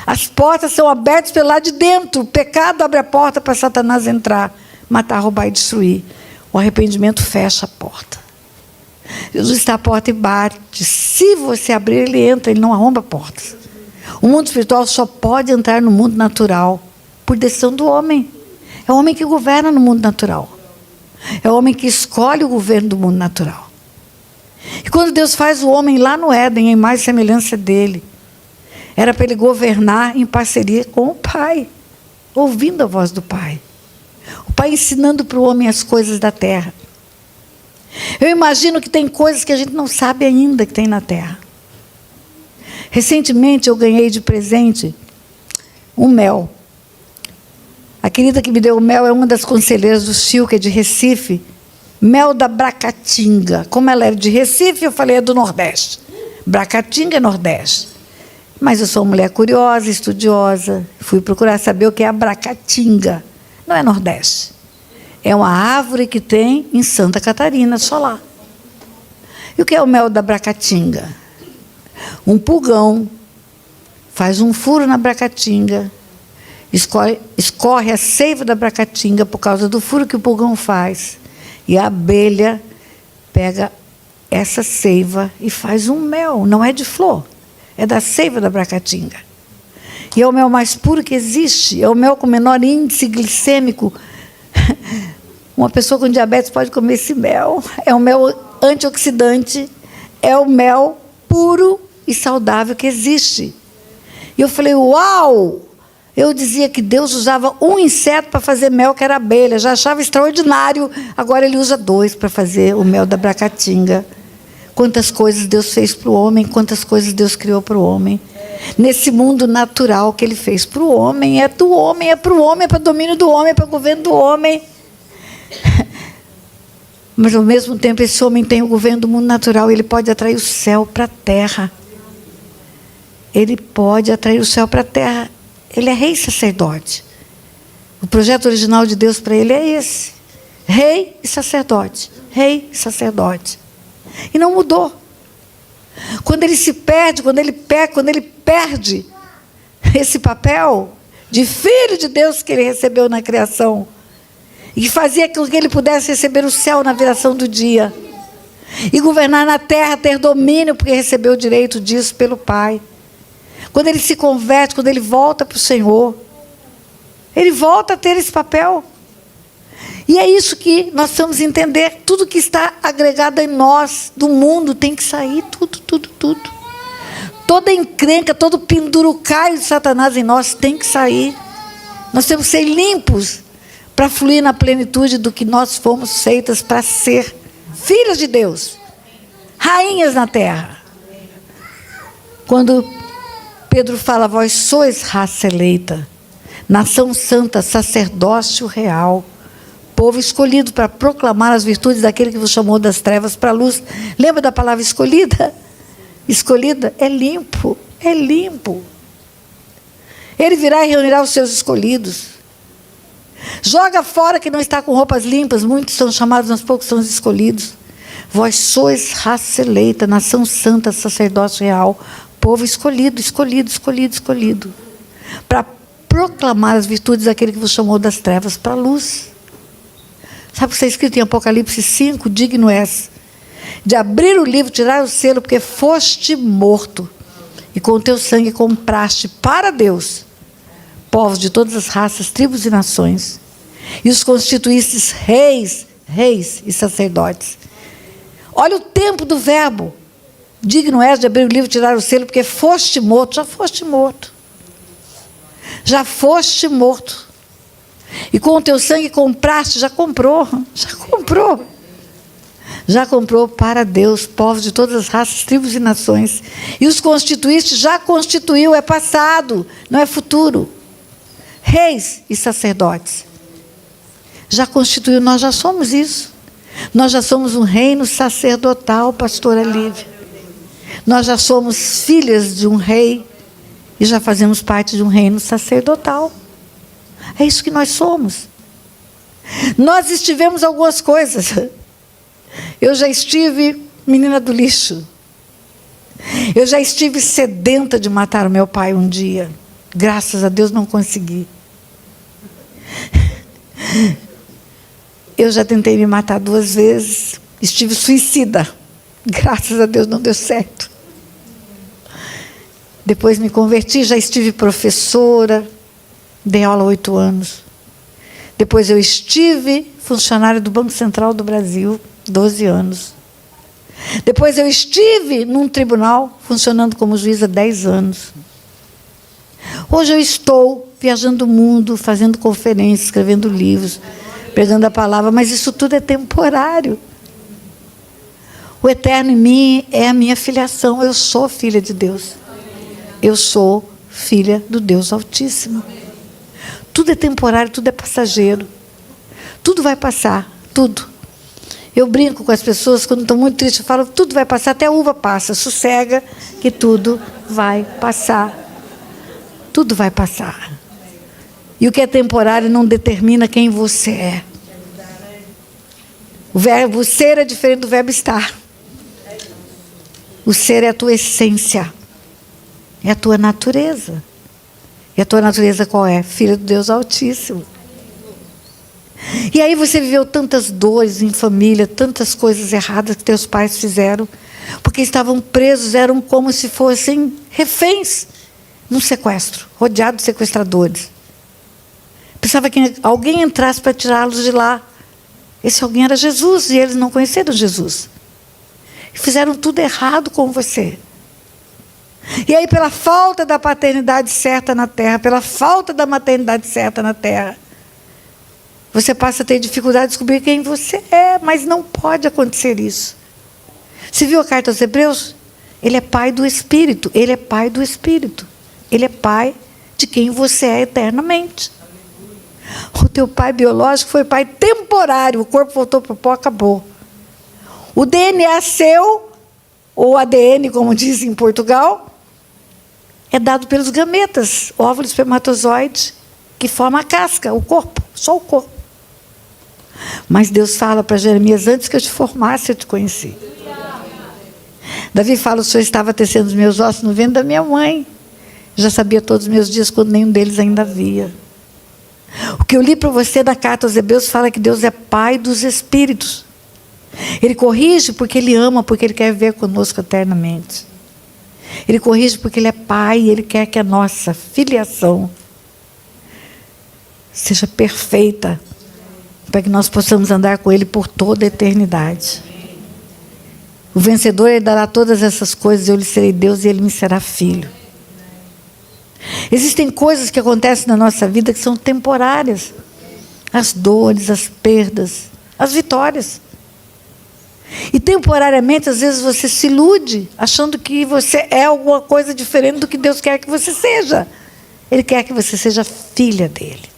As portas são abertas pelo lado de dentro. O pecado abre a porta para Satanás entrar, matar, roubar e destruir. O arrependimento fecha a porta. Jesus está à porta e bate. Se você abrir, ele entra, ele não arromba portas. O mundo espiritual só pode entrar no mundo natural por decisão do homem. É o homem que governa no mundo natural. É o homem que escolhe o governo do mundo natural. E quando Deus faz o homem lá no Éden, em imagem e semelhança dele, era para ele governar em parceria com o Pai, ouvindo a voz do Pai. O Pai ensinando para o homem as coisas da terra. Eu imagino que tem coisas que a gente não sabe ainda que tem na terra. Recentemente eu ganhei de presente um mel. A querida que me deu o mel é uma das conselheiras do CIL, que é de Recife. Mel da Bracatinga. Como ela era de Recife, eu falei, é do Nordeste. Bracatinga é Nordeste. Mas eu sou uma mulher curiosa, estudiosa. Fui procurar saber o que é a Bracatinga. Não é Nordeste. É uma árvore que tem em Santa Catarina, só lá. E o que é o mel da Bracatinga? Um pulgão faz um furo na Bracatinga, escorre a seiva da Bracatinga por causa do furo que o pulgão faz. E a abelha pega essa seiva e faz um mel. Não é de flor, é da seiva da Bracatinga. E é o mel mais puro que existe. É o mel com menor índice glicêmico. Uma pessoa com diabetes pode comer esse mel. É um mel antioxidante. É o mel puro e saudável que existe. E eu falei, uau! Eu dizia que Deus usava um inseto para fazer mel, que era a abelha. Já achava extraordinário. Agora ele usa 2 para fazer o mel da Bracatinga. Quantas coisas Deus fez para o homem, quantas coisas Deus criou para o homem. Nesse mundo natural que ele fez para o homem, é do homem, é para o homem, é para domínio do homem, é para governo do homem. Mas, ao mesmo tempo, esse homem tem o governo do mundo natural, ele pode atrair o céu para a terra. Ele pode atrair o céu para a terra. Ele é rei e sacerdote. O projeto original de Deus para ele é esse. Rei e sacerdote. Rei e sacerdote. E não mudou. Quando ele se perde, quando ele peca, quando ele perde esse papel de filho de Deus que ele recebeu na criação, e que fazia com que ele pudesse receber o céu na viração do dia, e governar na terra, ter domínio, porque recebeu o direito disso pelo Pai. Quando ele se converte, quando ele volta para o Senhor, ele volta a ter esse papel. E é isso que nós precisamos entender. Tudo que está agregado em nós, do mundo, tem que sair, tudo, tudo, tudo. Toda encrenca, todo pendurucaio de Satanás em nós tem que sair. Nós temos que ser limpos para fluir na plenitude do que nós fomos feitas para ser. Filhas de Deus, rainhas na terra. Quando Pedro fala, vós sois raça eleita, nação santa, sacerdócio real, povo escolhido para proclamar as virtudes daquele que vos chamou das trevas para a luz. Lembra da palavra escolhida? Escolhida é limpo, é limpo. Ele virá e reunirá os seus escolhidos. Joga fora que não está com roupas limpas, muitos são chamados, mas poucos são os escolhidos. Vós sois raça eleita, nação santa, sacerdócio real, povo escolhido, escolhido, escolhido, escolhido, para proclamar as virtudes daquele que vos chamou das trevas para a luz. Sabe o que está escrito em Apocalipse 5? Digno és de abrir o livro, tirar o selo, porque foste morto, e com o teu sangue compraste para Deus povos de todas as raças, tribos e nações, e os constituístes reis e sacerdotes. Olha o tempo do verbo. Digno és de abrir o livro, tirar o selo, porque foste morto. Já foste morto. Já foste morto. E com o teu sangue compraste, já comprou. Já comprou para Deus povos de todas as raças, tribos e nações. E os constituíste, já constituiu, é passado, não é futuro. Reis e sacerdotes. Já constituiu, nós já somos isso. Nós já somos um reino sacerdotal, pastora Lívia. Nós já somos filhas de um rei e já fazemos parte de um reino sacerdotal. É isso que nós somos. Nós estivemos algumas coisas. Eu já estive menina do lixo. Eu já estive sedenta de matar o meu pai um dia. Graças a Deus não consegui. Eu já tentei me matar 2 vezes. Estive suicida. Graças a Deus não deu certo. Depois me converti, já estive professora. Dei aula 8 anos. Depois eu estive funcionária do Banco Central do Brasil, 12 anos. Depois eu estive num tribunal, funcionando como juíza 10 anos. Hoje eu estou viajando o mundo, fazendo conferências, escrevendo livros, pregando a palavra, mas isso tudo é temporário. O eterno em mim é a minha filiação. Eu sou filha de Deus. Eu sou filha do Deus Altíssimo. Tudo é temporário, tudo é passageiro. Tudo vai passar, tudo. Eu brinco com as pessoas, quando estão muito tristes, eu falo, tudo vai passar, até a uva passa. Sossega que tudo vai passar. Tudo vai passar. E o que é temporário não determina quem você é. O verbo ser é diferente do verbo estar. O ser é a tua essência. É a tua natureza. E a tua natureza qual é? Filha do Deus Altíssimo. E aí você viveu tantas dores em família, tantas coisas erradas que teus pais fizeram, porque estavam presos, eram como se fossem reféns num sequestro, rodeados de sequestradores. Pensava que alguém entrasse para tirá-los de lá. Esse alguém era Jesus, e eles não conheceram Jesus. E fizeram tudo errado com você. E aí, pela falta da paternidade certa na terra, pela falta da maternidade certa na terra, você passa a ter dificuldade de descobrir quem você é, mas não pode acontecer isso. Você viu a carta aos Hebreus? Ele é pai do Espírito, ele é pai do Espírito. Ele é pai de quem você é eternamente. O teu pai biológico foi pai temporário, o corpo voltou para o pó, acabou. O DNA seu, ou ADN, como dizem em Portugal, é dado pelos gametas, óvulo espermatozoide, que forma a casca, o corpo, só o corpo. Mas Deus fala para Jeremias, antes que eu te formasse, eu te conheci. Davi fala, o Senhor estava tecendo os meus ossos no ventre da minha mãe. Já sabia todos os meus dias, quando nenhum deles ainda havia. O que eu li para você na carta aos Hebreus fala que Deus é pai dos espíritos. Ele corrige porque Ele ama, porque Ele quer viver conosco eternamente. Ele corrige porque Ele é pai e Ele quer que a nossa filiação seja perfeita, para que nós possamos andar com Ele por toda a eternidade. O vencedor Ele dará todas essas coisas, eu lhe serei Deus e Ele me será filho. Existem coisas que acontecem na nossa vida que são temporárias. As dores, as perdas, as vitórias. E temporariamente, às vezes, você se ilude, achando que você é alguma coisa diferente do que Deus quer que você seja. Ele quer que você seja filha dEle,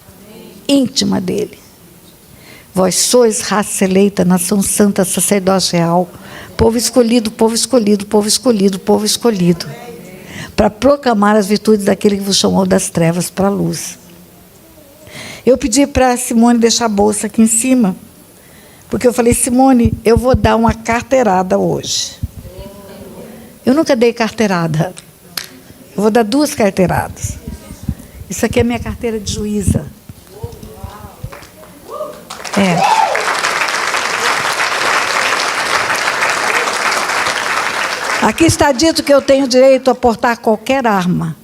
íntima dEle. Vós sois raça eleita, nação santa, sacerdócio real, povo escolhido, povo escolhido, povo escolhido, povo escolhido, para proclamar as virtudes daquele que vos chamou das trevas para a luz. Eu pedi para a Simone deixar a bolsa aqui em cima, porque eu falei, Simone, eu vou dar uma carteirada hoje. Eu nunca dei carteirada. Eu vou dar 2 carteiradas. Isso aqui é minha carteira de juíza. Aqui está dito que eu tenho direito a portar qualquer arma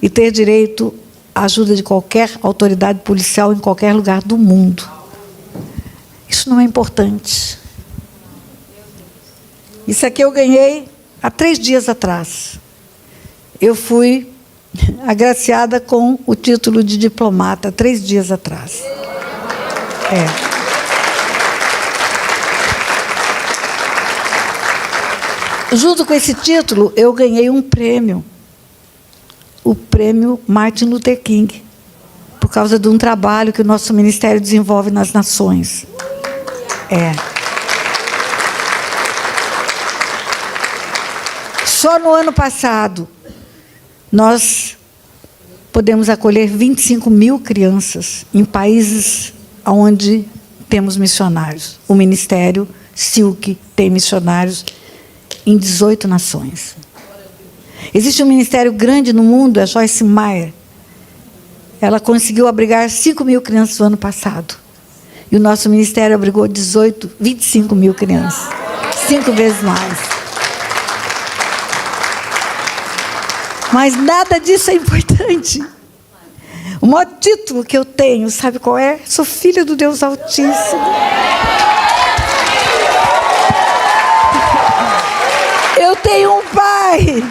e ter direito à ajuda de qualquer autoridade policial em qualquer lugar do mundo. Isso não é importante. Isso aqui eu ganhei há 3 dias atrás. Eu fui agraciada com o título de diplomata há 3 dias atrás. Junto com esse título, eu ganhei um prêmio. O prêmio Martin Luther King. Por causa de um trabalho que o nosso ministério desenvolve nas nações. Só no ano passado, nós podemos acolher 25 mil crianças em países onde temos missionários. O Ministério Silk tem missionários em 18 nações. Existe um ministério grande no mundo, a Joyce Meyer, ela conseguiu abrigar 5 mil crianças no ano passado. E o nosso ministério abrigou 25 mil crianças. 5 vezes mais. Mas nada disso é importante. O maior título que eu tenho, sabe qual é? Sou filha do Deus Altíssimo. Eu tenho um pai.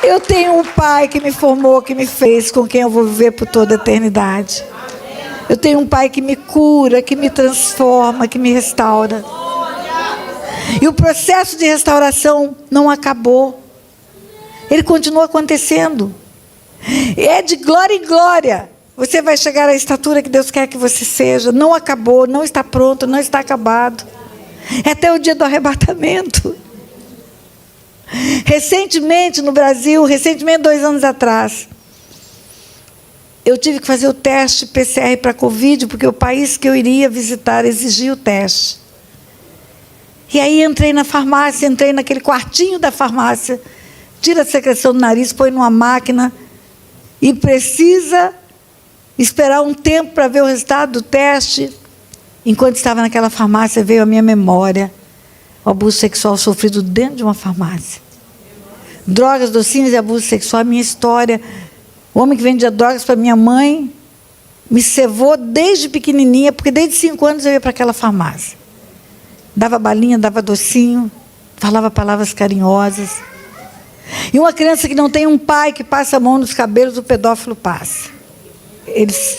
Eu tenho um pai que me formou, que me fez, com quem eu vou viver por toda a eternidade. Eu tenho um pai que me cura, que me transforma, que me restaura. E o processo de restauração não acabou. Ele continua acontecendo. É de glória em glória. Você vai chegar à estatura que Deus quer que você seja. Não acabou, não está pronto, não está acabado. É até o dia do arrebatamento. Recentemente no Brasil, 2 anos atrás, eu tive que fazer o teste PCR para Covid, porque o país que eu iria visitar exigia o teste. E aí entrei na farmácia, entrei naquele quartinho da farmácia, tira a secreção do nariz, põe numa máquina e precisa esperar um tempo para ver o resultado do teste. Enquanto estava naquela farmácia, veio a minha memória o abuso sexual sofrido dentro de uma farmácia. Drogas, docinhos e abuso sexual, a minha história. O homem que vendia drogas para minha mãe me cevou desde pequenininha, porque desde 5 anos eu ia para aquela farmácia. Dava balinha, dava docinho, falava palavras carinhosas. E uma criança que não tem um pai que passa a mão nos cabelos, o pedófilo passa.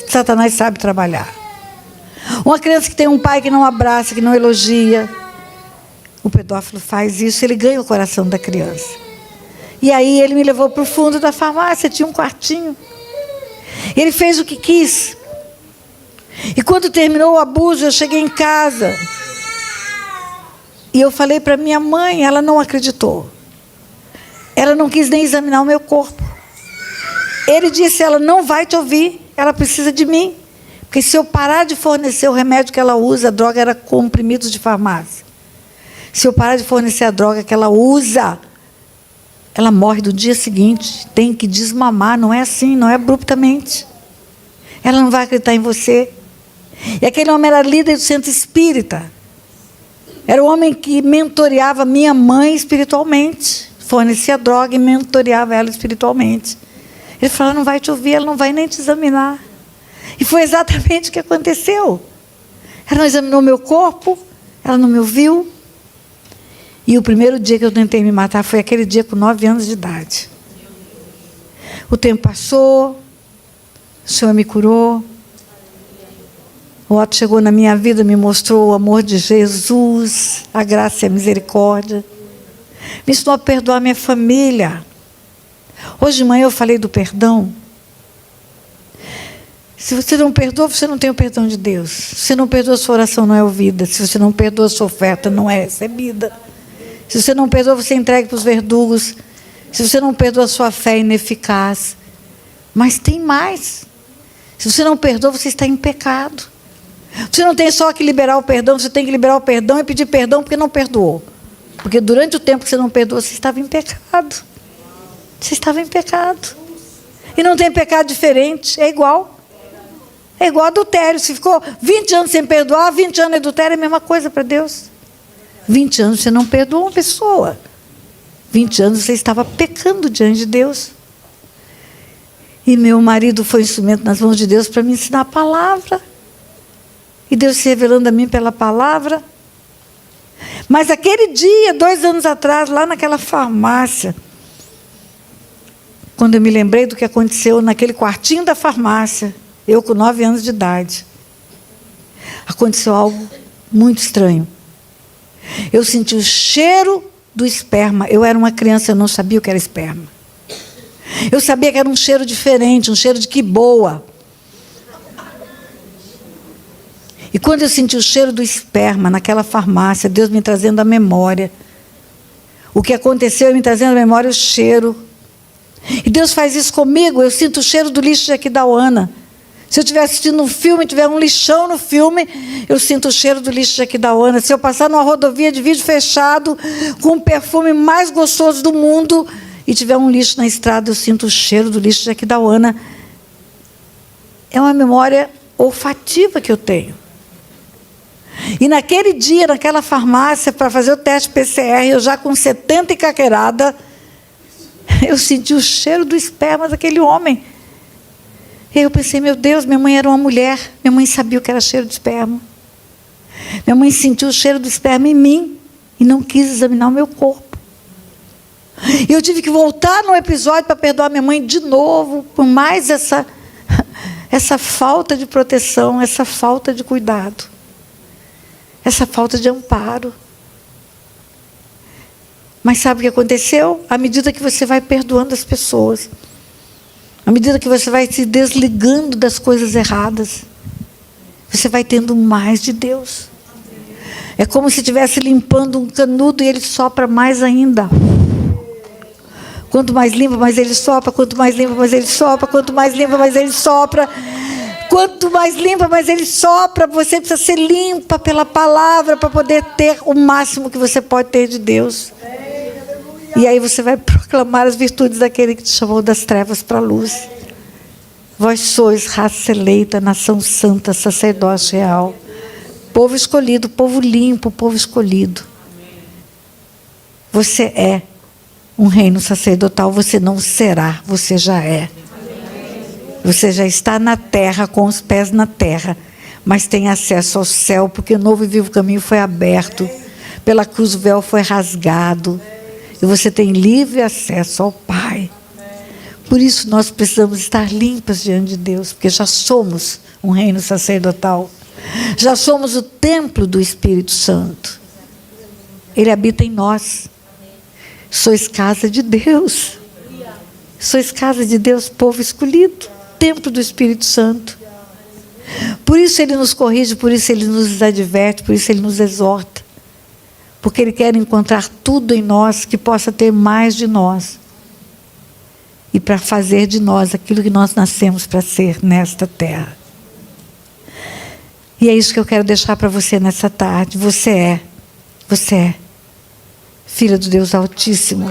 Satanás sabe trabalhar. Uma criança que tem um pai que não abraça, que não elogia, o pedófilo faz isso, ele ganha o coração da criança. E aí ele me levou para o fundo da farmácia, tinha um quartinho. Ele fez o que quis. E quando terminou o abuso, eu cheguei em casa. E eu falei para minha mãe, ela não acreditou. Ela não quis nem examinar o meu corpo. Ele disse, ela não vai te ouvir, ela precisa de mim. Porque se eu parar de fornecer o remédio que ela usa, a droga era comprimidos de farmácia. Se eu parar de fornecer a droga que ela usa, ela morre do dia seguinte. Tem que desmamar, não é assim, não é abruptamente. Ela não vai acreditar em você. E aquele homem era líder do centro espírita. Era o homem que mentoreava minha mãe espiritualmente. Fornecia droga e mentoreava ela espiritualmente. Ele falou, ela não vai te ouvir, ela não vai nem te examinar. E foi exatamente o que aconteceu. Ela não examinou meu corpo, ela não me ouviu. E o primeiro dia que eu tentei me matar foi aquele dia com 9 anos de idade. O tempo passou, o Senhor me curou. O Otto chegou na minha vida, me mostrou o amor de Jesus, a graça e a misericórdia. Me ensinou a perdoar minha família. Hoje de manhã eu falei do perdão. Se você não perdoa, você não tem o perdão de Deus. Se você não perdoa, sua oração não é ouvida. Se você não perdoa, sua oferta não é recebida. Se você não perdoa, você entrega para os verdugos. Se você não perdoa, sua fé é ineficaz. Mas tem mais. Se você não perdoa, você está em pecado. Você não tem só que liberar o perdão, você tem que liberar o perdão e pedir perdão porque não perdoou. Porque durante o tempo que você não perdoou, você estava em pecado. Você estava em pecado. E não tem pecado diferente, é igual. É igual adultério. Se ficou 20 anos sem perdoar, 20 anos de adultério é a mesma coisa para Deus. 20 anos você não perdoou uma pessoa. 20 anos você estava pecando diante de Deus. E meu marido foi instrumento nas mãos de Deus para me ensinar a palavra. E Deus se revelando a mim pela palavra. Mas aquele dia, 2 anos atrás, lá naquela farmácia, quando eu me lembrei do que aconteceu naquele quartinho da farmácia, eu com 9 anos de idade, aconteceu algo muito estranho. Eu senti o cheiro do esperma. Eu era uma criança, eu não sabia o que era esperma. Eu sabia que era um cheiro diferente, um cheiro de que boa. E quando eu senti o cheiro do esperma naquela farmácia, Deus me trazendo a memória. O que aconteceu, me trazendo a memória o cheiro. E Deus faz isso comigo, eu sinto o cheiro do lixo de Aquidauana. Se eu estiver assistindo um filme e tiver um lixão no filme, eu sinto o cheiro do lixo de Aquidauana. Se eu passar numa rodovia de vidro fechado, com o perfume mais gostoso do mundo, e tiver um lixo na estrada, eu sinto o cheiro do lixo de Aquidauana. é uma memória olfativa que eu tenho. E naquele dia, naquela farmácia, para fazer o teste PCR, eu já com 70 e caquerada, eu senti o cheiro do esperma daquele homem. E aí eu pensei, meu Deus, minha mãe era uma mulher, minha mãe sabia o que era cheiro de esperma. Minha mãe sentiu o cheiro do esperma em mim e não quis examinar o meu corpo. E eu tive que voltar no episódio para perdoar minha mãe de novo, por mais essa falta de proteção, essa falta de cuidado, essa falta de amparo. Mas sabe o que aconteceu? À medida que você vai perdoando as pessoas, à medida que você vai se desligando das coisas erradas, você vai tendo mais de Deus. É como se estivesse limpando um canudo e ele sopra mais ainda. Quanto mais limpa, mais ele sopra. Quanto mais limpa, mais ele sopra. Quanto mais limpa, mais ele sopra. Quanto mais limpa, mais ele sopra. Você precisa ser limpa pela palavra para poder ter o máximo que você pode ter de Deus. E aí você vai proclamar as virtudes daquele que te chamou das trevas para a luz. Vós sois raça eleita, nação santa, sacerdócio real. Povo escolhido, povo limpo, povo escolhido. Você é um reino sacerdotal, você não será, você já é. Você já está na terra, com os pés na terra, mas tem acesso ao céu, porque o novo e vivo caminho foi aberto. Pela cruz o véu foi rasgado. E você tem livre acesso ao Pai. Por isso nós precisamos estar limpas diante de Deus, porque já somos um reino sacerdotal. Já somos o templo do Espírito Santo. Ele habita em nós. Sois casa de Deus. Sois casa de Deus, povo escolhido. Templo do Espírito Santo. Por isso Ele nos corrige, por isso Ele nos adverte, por isso Ele nos exorta. Porque Ele quer encontrar tudo em nós que possa ter mais de nós. E para fazer de nós aquilo que nós nascemos para ser nesta terra. E é isso que eu quero deixar para você nessa tarde. Você é filha do Deus Altíssimo.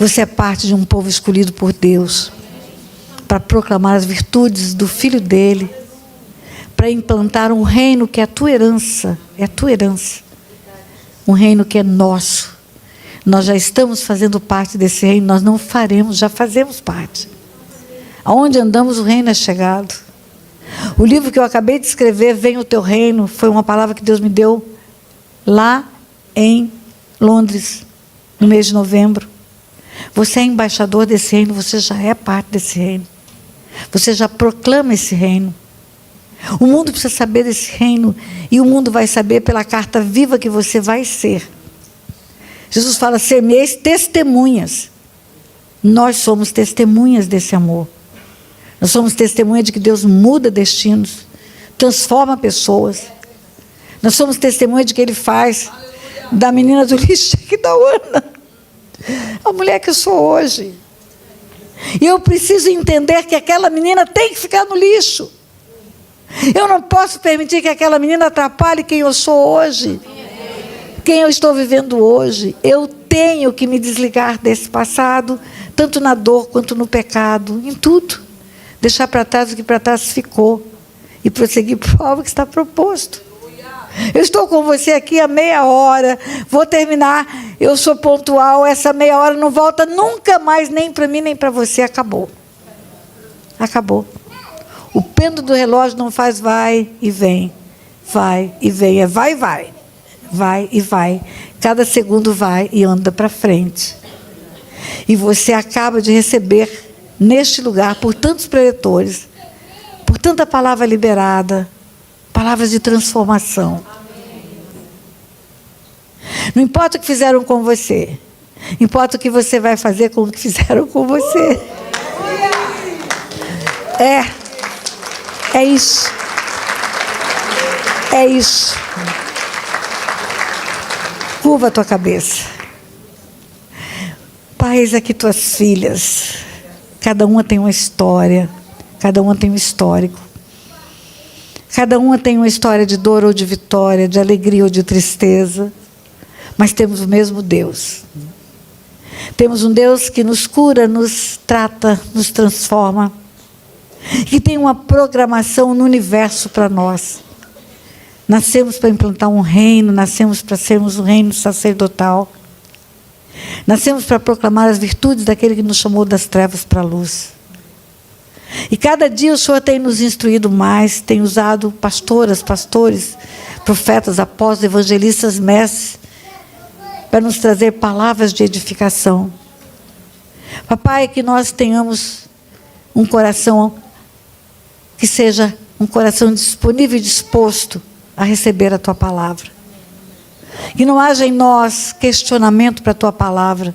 Você é parte de um povo escolhido por Deus para proclamar as virtudes do Filho dele, para implantar um reino que é a tua herança, um reino que é nosso. Nós já estamos fazendo parte desse reino, nós não faremos, já fazemos parte. Aonde andamos, o reino é chegado. O livro que eu acabei de escrever, Venha o Teu Reino, foi uma palavra que Deus me deu lá em Londres, no mês de novembro. Você é embaixador desse reino, você já é parte desse reino. Você já proclama esse reino. O mundo precisa saber desse reino, e o mundo vai saber pela carta viva que você vai ser. Jesus fala, ser-me-eis testemunhas. Nós somos testemunhas desse amor. Nós somos testemunha de que Deus muda destinos, transforma pessoas. Nós somos testemunha de que Ele faz da menina do lixo que da Ana, a mulher que eu sou hoje. E eu preciso entender que aquela menina tem que ficar no lixo. Eu não posso permitir que aquela menina atrapalhe quem eu sou hoje, quem eu estou vivendo hoje. Eu tenho que me desligar desse passado, tanto na dor quanto no pecado, em tudo. Deixar para trás o que para trás ficou e prosseguir para o alvo que está proposto. Eu estou com você aqui há meia hora, vou terminar, eu sou pontual, essa meia hora não volta nunca mais, nem para mim, nem para você, acabou. Acabou. O pêndulo do relógio não faz vai e vem, é vai e vai, vai e vai. Cada segundo vai e anda para frente. E você acaba de receber neste lugar, por tantos preletores, por tanta palavra liberada, palavras de transformação. Não importa o que fizeram com você, importa o que você vai fazer com o que fizeram com você. É isso. É isso. Curva a tua cabeça. Pai, eis aqui tuas filhas. Cada uma tem uma história, cada uma tem um histórico. Cada uma tem uma história de dor ou de vitória, de alegria ou de tristeza. Mas temos o mesmo Deus. Temos um Deus que nos cura, nos trata, nos transforma. que tem uma programação no universo para nós. Nascemos para implantar um reino, nascemos para sermos um reino sacerdotal. Nascemos para proclamar as virtudes daquele que nos chamou das trevas para a luz. E cada dia o Senhor tem nos instruído mais, tem usado pastoras, pastores, profetas, apóstolos, evangelistas, mestres, para nos trazer palavras de edificação. Papai, que nós tenhamos um coração que seja um coração disponível e disposto a receber a Tua palavra. Que não haja em nós questionamento para a Tua palavra.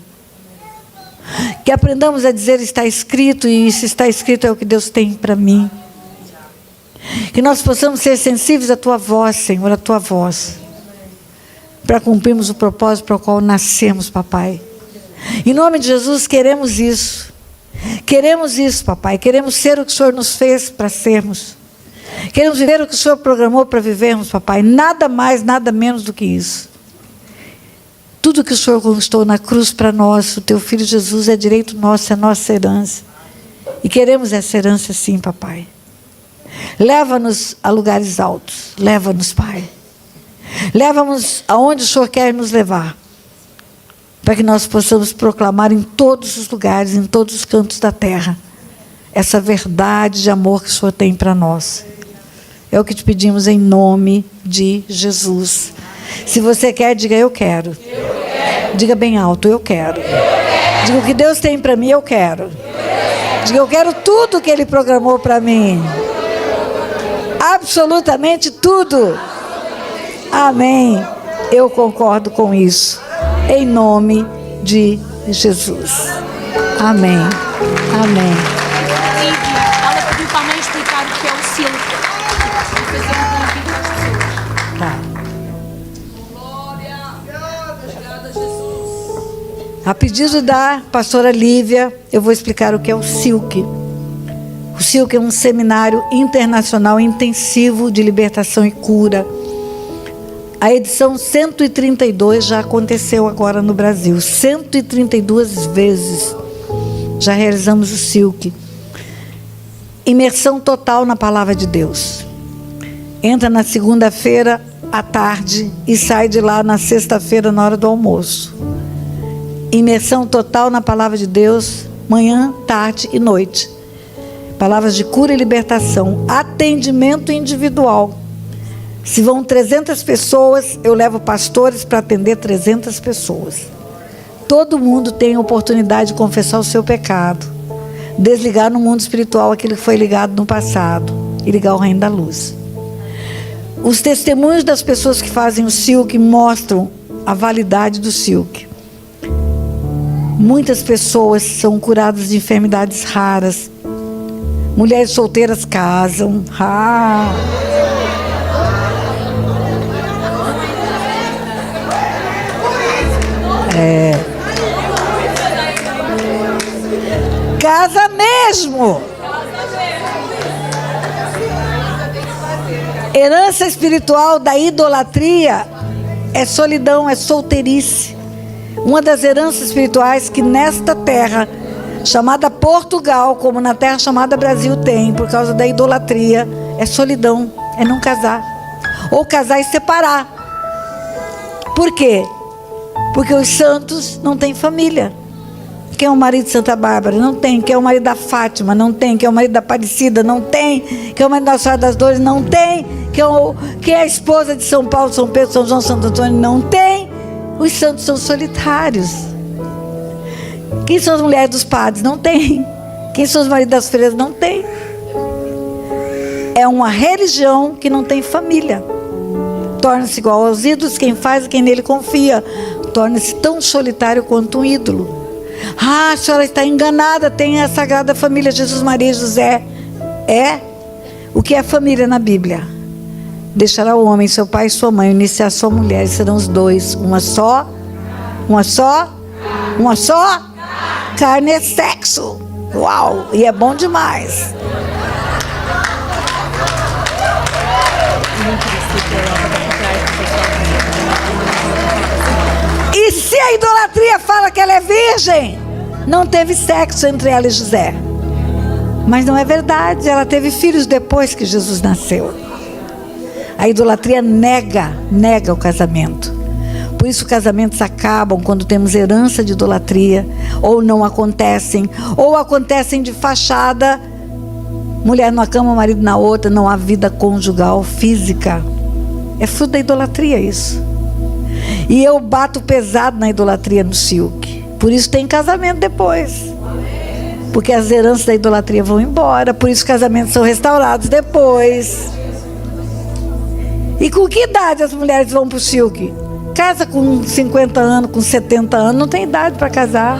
Que aprendamos a dizer está escrito, e se está escrito é o que Deus tem para mim. Que nós possamos ser sensíveis à Tua voz, Senhor, à Tua voz, para cumprirmos o propósito para o qual nascemos, Papai. Em nome de Jesus, queremos isso. Queremos isso, Papai. Queremos ser o que o Senhor nos fez para sermos. Queremos viver o que o Senhor programou para vivermos, Papai. Nada mais, nada menos do que isso. Tudo que o Senhor conquistou na cruz para nós, o Teu Filho Jesus, é direito nosso, é nossa herança. E queremos essa herança sim, Papai. Leva-nos a lugares altos. Leva-nos, Pai. Leva-nos aonde o Senhor quer nos levar. Para que nós possamos proclamar em todos os lugares, em todos os cantos da terra, essa verdade de amor que o Senhor tem para nós. É o que te pedimos em nome de Jesus. Se você quer, diga eu quero. Diga bem alto, eu quero. Diga o que Deus tem para mim, eu quero. Diga eu quero tudo que Ele programou para mim. Absolutamente tudo. Amém. Eu concordo com isso. Em nome de Jesus. Amém. Amém. Ela pediu para a mãe explicar o que é o silo. Tá. A pedido da pastora Lívia, eu vou explicar o que é o SILC. O SILC é um seminário internacional intensivo de libertação e cura. A edição 132 já aconteceu agora no Brasil. 132 vezes já realizamos o SILC. Imersão total na palavra de Deus. Entra na segunda-feira à tarde e sai de lá na sexta-feira na hora do almoço. Imersão total na palavra de Deus, manhã, tarde e noite. Palavras de cura e libertação. Atendimento individual. Se vão 300 pessoas, eu levo pastores para atender 300 pessoas. Todo mundo tem a oportunidade de confessar o seu pecado, desligar no mundo espiritual aquilo que foi ligado no passado e ligar ao reino da luz. Os testemunhos das pessoas que fazem o SILC mostram a validade do SILC. Muitas pessoas são curadas de enfermidades raras. Mulheres solteiras casam. Casa mesmo. Herança espiritual da idolatria é solidão, é solteirice. Uma das heranças espirituais que nesta terra chamada Portugal, como na terra chamada Brasil tem, por causa da idolatria, é solidão, é não casar. Ou casar e separar. Por quê? Porque os santos não têm família. Quem é o marido de Santa Bárbara? Não tem. Quem é o marido da Fátima? Não tem. Quem é o marido da Aparecida? Não tem. Quem é o marido da Senhora das Dores? Não tem. Quem é a esposa de São Paulo, São Pedro, São João, Santo Antônio? Não tem. Os santos são solitários. Quem são as mulheres dos padres? Não tem. Quem são os maridos das freiras? Não tem. É uma religião que não tem família. Torna-se igual aos ídolos, quem faz e quem nele confia. Torna-se tão solitário quanto um ídolo. Ah, a senhora está enganada, tem a Sagrada Família, Jesus, Maria e José. É? O que é família na Bíblia? Deixará o homem, seu pai e sua mãe, unir-se-á sua mulher, e serão os dois. Uma só? Uma só? Uma só? Carne é sexo. Uau! E é bom demais. E se a idolatria fala que ela é virgem, não teve sexo entre ela e José. Mas não é verdade, ela teve filhos depois que Jesus nasceu. A idolatria nega o casamento. Por isso casamentos acabam quando temos herança de idolatria, ou não acontecem, ou acontecem de fachada, mulher numa cama, marido na outra, não há vida conjugal física. É fruto da idolatria isso. E eu bato pesado na idolatria no Silk. Por isso tem casamento depois. Porque as heranças da idolatria vão embora, por isso casamentos são restaurados depois. E com que idade as mulheres vão para o Silk? Casa com 50 anos, com 70 anos, não tem idade para casar.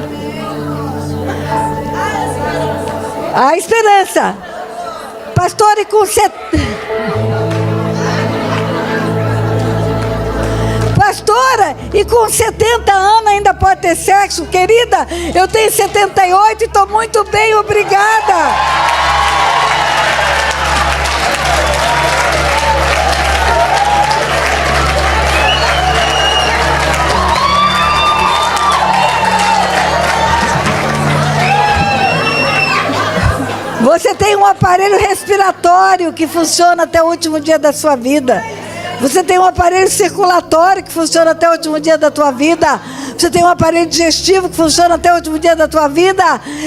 Há esperança. Pastor, e com 70... Pastora, e com 70 anos ainda pode ter sexo? Querida, eu tenho 78 e estou muito bem, obrigada. Você tem um aparelho respiratório que funciona até o último dia da sua vida. Você tem um aparelho circulatório que funciona até o último dia da tua vida. Você tem um aparelho digestivo que funciona até o último dia da tua vida.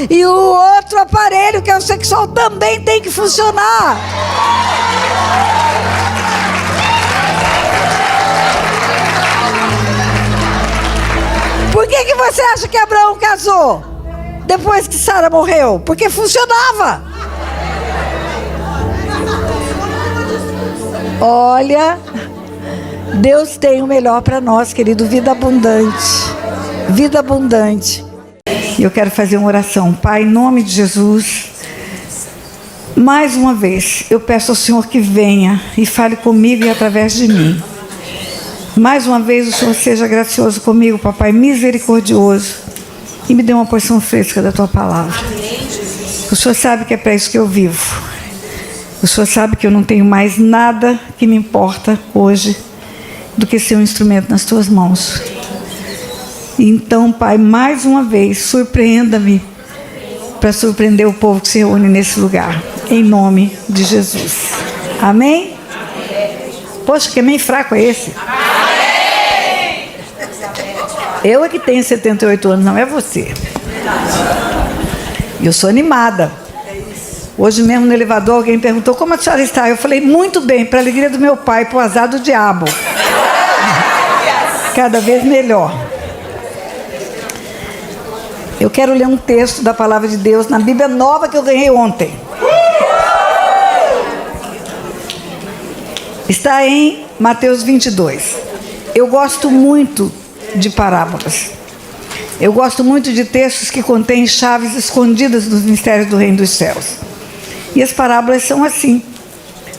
E o outro aparelho, que é o sexual, também tem que funcionar. Por que você acha que Abraão casou depois que Sara morreu? Porque funcionava. Olha, Deus tem o melhor para nós, querido, vida abundante. Vida abundante. E eu quero fazer uma oração. Pai, em nome de Jesus, mais uma vez, eu peço ao Senhor que venha e fale comigo e através de mim. Mais uma vez, o Senhor seja gracioso comigo, papai, misericordioso, e me dê uma porção fresca da tua palavra. O Senhor sabe que é para isso que eu vivo. O Senhor sabe que eu não tenho mais nada que me importa hoje do que ser um instrumento nas tuas mãos. Então, Pai, mais uma vez, surpreenda-me para surpreender o povo que se reúne nesse lugar. Em nome de Jesus. Amém? Poxa, que meio fraco é esse? Eu é que tenho 78 anos, não é você. E eu sou animada. Hoje mesmo no elevador alguém perguntou como a senhora está. Eu falei, muito bem, para a alegria do meu pai, para o azar do diabo. Cada vez melhor. Eu quero ler um texto da palavra de Deus na Bíblia nova que eu ganhei ontem. Está em Mateus 22. Eu gosto muito de parábolas. Eu gosto muito de textos que contêm chaves escondidas dos mistérios do reino dos céus. E as parábolas são assim.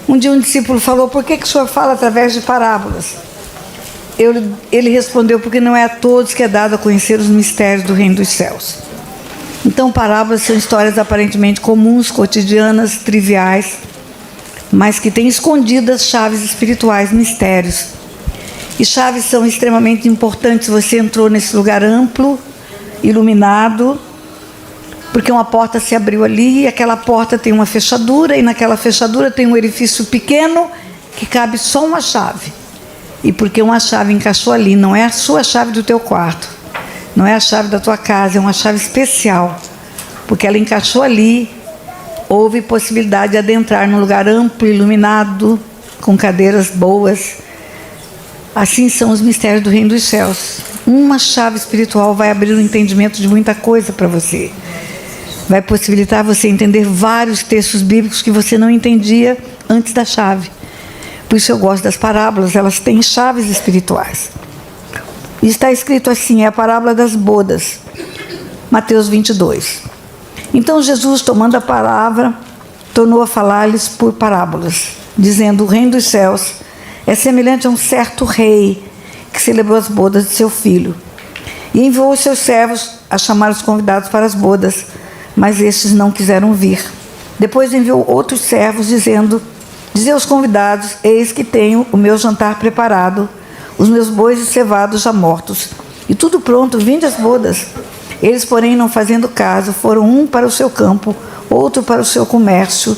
Um dia um discípulo falou, por que o senhor fala através de parábolas? Ele respondeu, porque não é a todos que é dado a conhecer os mistérios do reino dos céus. Então parábolas são histórias aparentemente comuns, cotidianas, triviais, mas que têm escondidas chaves espirituais, mistérios. E chaves são extremamente importantes. Você entrou nesse lugar amplo, iluminado, porque uma porta se abriu ali, e aquela porta tem uma fechadura, e naquela fechadura tem um orifício pequeno que cabe só uma chave. E porque uma chave encaixou ali, não é a sua chave do teu quarto, não é a chave da tua casa, é uma chave especial. Porque ela encaixou ali, houve possibilidade de adentrar num lugar amplo, iluminado, com cadeiras boas. Assim são os mistérios do reino dos céus. Uma chave espiritual vai abrir o entendimento de muita coisa para você. Vai possibilitar você entender vários textos bíblicos que você não entendia antes da chave. Por isso eu gosto das parábolas, elas têm chaves espirituais. E está escrito assim, é a parábola das bodas. Mateus 22. Então Jesus, tomando a palavra, tornou a falar-lhes por parábolas, dizendo, o reino dos céus é semelhante a um certo rei que celebrou as bodas de seu filho. E enviou os seus servos a chamar os convidados para as bodas, mas estes não quiseram vir. Depois enviou outros servos, dizendo, dizei aos convidados, eis que tenho o meu jantar preparado, os meus bois cevados já mortos, e tudo pronto, vinde às bodas. Eles, porém, não fazendo caso, foram um para o seu campo, outro para o seu comércio,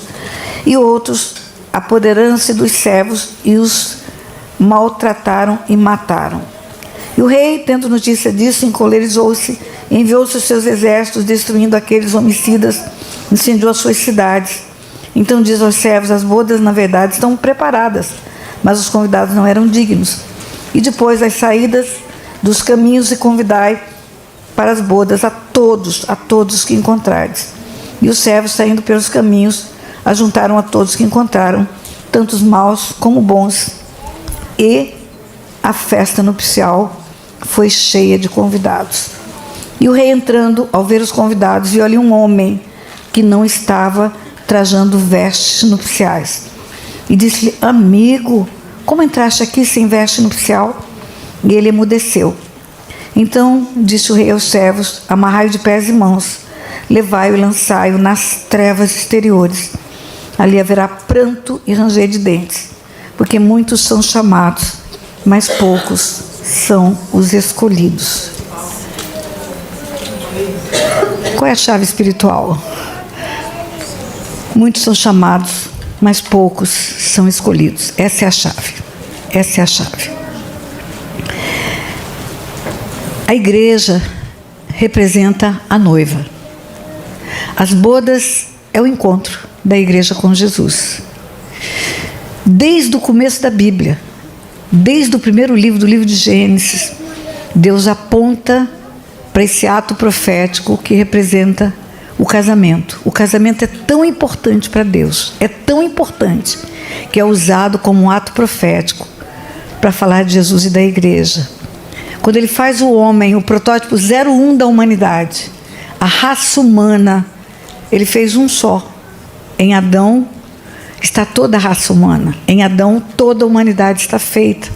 e outros apoderaram-se dos servos e os maltrataram e mataram. E o rei, tendo notícia disso, encolerizou-se, enviou os seus exércitos, destruindo aqueles homicidas, incendiou as suas cidades. Então diz aos servos: as bodas, na verdade, estão preparadas, mas os convidados não eram dignos. E depois as saídas dos caminhos, e convidai para as bodas a todos os que encontrardes. E os servos, saindo pelos caminhos, ajuntaram a todos que encontraram, tanto os maus como bons, e a festa nupcial foi cheia de convidados. E o rei, entrando, ao ver os convidados, viu ali um homem que não estava trajando vestes nupciais. E disse-lhe: amigo, como entraste aqui sem veste nupcial? E ele emudeceu. Então disse o rei aos servos: amarrai-o de pés e mãos, levai-o e lançai-o nas trevas exteriores. Ali haverá pranto e ranger de dentes, porque muitos são chamados, mas poucos são os escolhidos. Qual é a chave espiritual? Muitos são chamados, mas poucos são escolhidos. Essa é a chave. Essa é a chave. A igreja representa a noiva. As bodas é o encontro da igreja com Jesus. Desde o começo da Bíblia, desde o primeiro livro, do livro de Gênesis, Deus aponta para esse ato profético que representa o casamento. O casamento é tão importante para Deus, é tão importante, que é usado como um ato profético para falar de Jesus e da igreja. Quando ele faz o homem, o protótipo 01 da humanidade, a raça humana, ele fez um só. Em Adão está toda a raça humana. Em Adão toda a humanidade está feita.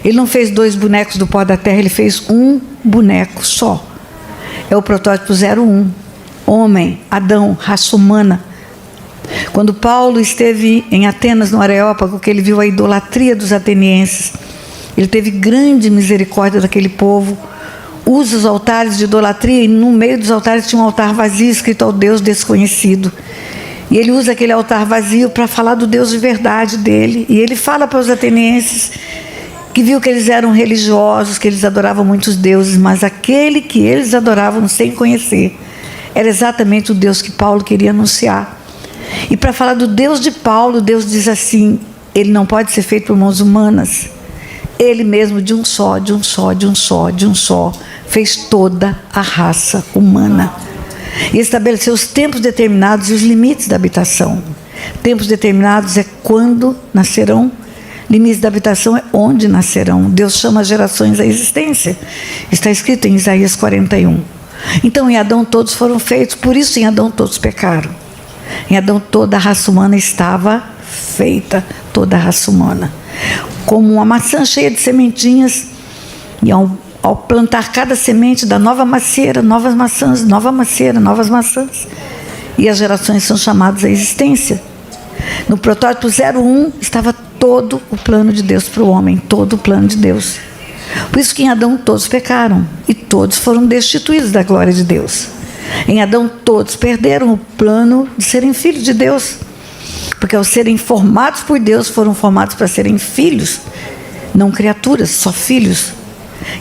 Ele não fez 2 bonecos do pó da terra, ele fez um boneco só. É o protótipo 01. Homem, Adão, raça humana. Quando Paulo esteve em Atenas, no Areópago, que ele viu a idolatria dos atenienses, ele teve grande misericórdia daquele povo, usa os altares de idolatria, e no meio dos altares tinha um altar vazio escrito ao Deus desconhecido. E ele usa aquele altar vazio para falar do Deus de verdade dele. E ele fala para os atenienses que viu que eles eram religiosos, que eles adoravam muitos deuses, mas aquele que eles adoravam sem conhecer era exatamente o Deus que Paulo queria anunciar. E para falar do Deus de Paulo, Deus diz assim: ele não pode ser feito por mãos humanas. Ele mesmo, de um só, fez toda a raça humana. E estabeleceu os tempos determinados e os limites da habitação. Tempos determinados é quando nascerão, limites da habitação é onde nascerão. Deus chama as gerações à existência. Está escrito em Isaías 41. Então em Adão todos foram feitos, por isso em Adão todos pecaram. Em Adão toda a raça humana estava feita, toda a raça humana. Como uma maçã cheia de sementinhas, e ao plantar cada semente da nova macieira, novas maçãs, nova macieira, novas maçãs. E as gerações são chamadas à existência. No protótipo 01 estava todo o plano de Deus para o homem, todo o plano de Deus. Por isso que em Adão todos pecaram e todos foram destituídos da glória de Deus. Em Adão todos perderam o plano de serem filhos de Deus, porque ao serem formados por Deus, foram formados para serem filhos, não criaturas, só filhos.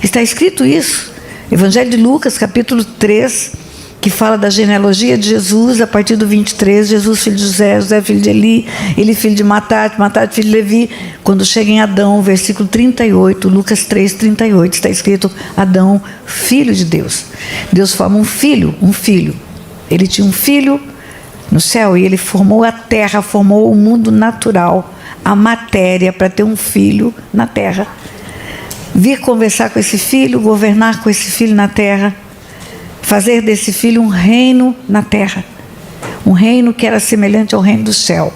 Está escrito isso, Evangelho de Lucas, capítulo 3, que fala da genealogia de Jesus, a partir do 23, Jesus filho de José, José filho de Eli, Eli filho de Matate, Matate filho de Levi. Quando chega em Adão, versículo 38, Lucas 3, 38, está escrito Adão, filho de Deus. Deus forma um filho. Ele tinha um filho no céu e ele formou a terra, formou o mundo natural, a matéria, para ter um filho na terra. Vir conversar com esse filho, governar com esse filho na terra, fazer desse filho um reino na terra, um reino que era semelhante ao reino do céu.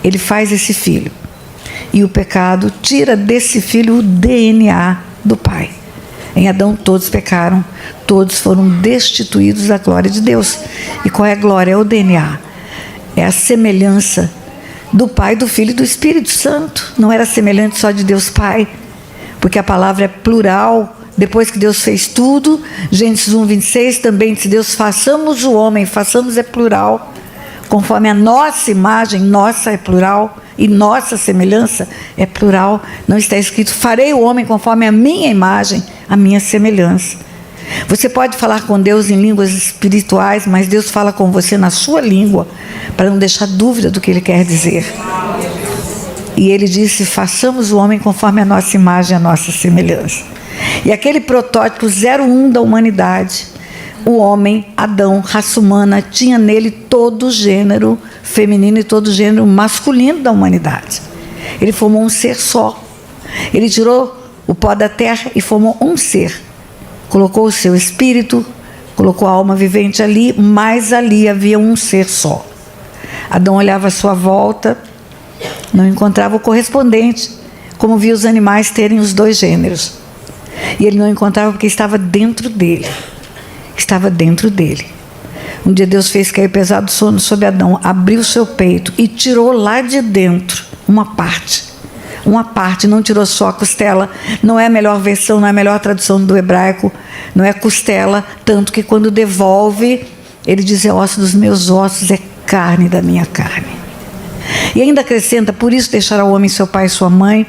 Ele faz esse filho, e o pecado tira desse filho o DNA do pai. Em Adão todos pecaram, todos foram destituídos da glória de Deus. E qual é a glória? É o DNA, é a semelhança do Pai, do Filho e do Espírito Santo. Não era semelhante só de Deus Pai, porque a palavra é plural, Depois que Deus fez tudo, Gênesis 1:26, também disse Deus, façamos o homem, façamos é plural, conforme a nossa imagem, nossa é plural, e nossa semelhança é plural. Não está escrito, farei o homem conforme a minha imagem, a minha semelhança. Você pode falar com Deus em línguas espirituais, mas Deus fala com você na sua língua, para não deixar dúvida do que Ele quer dizer. E Ele disse, façamos o homem conforme a nossa imagem, a nossa semelhança. E aquele protótipo 01 da humanidade, o homem, Adão, raça humana, tinha nele todo o gênero feminino e todo o gênero masculino da humanidade. Ele formou um ser só. Ele tirou o pó da terra e formou um ser. Colocou o seu espírito, colocou a alma vivente ali, mas ali havia um ser só. Adão olhava à sua volta, não encontrava o correspondente, como via os animais terem os dois gêneros. E ele não encontrava porque estava dentro dele. Estava dentro dele. Um dia Deus fez cair pesado sono sobre Adão, abriu seu peito e tirou lá de dentro uma parte, não tirou só a costela. Não é a melhor versão, não é a melhor tradução do hebraico, não é costela, tanto que quando devolve, ele diz, é osso dos meus ossos, é carne da minha carne. E ainda acrescenta, por isso deixará o homem seu pai e sua mãe,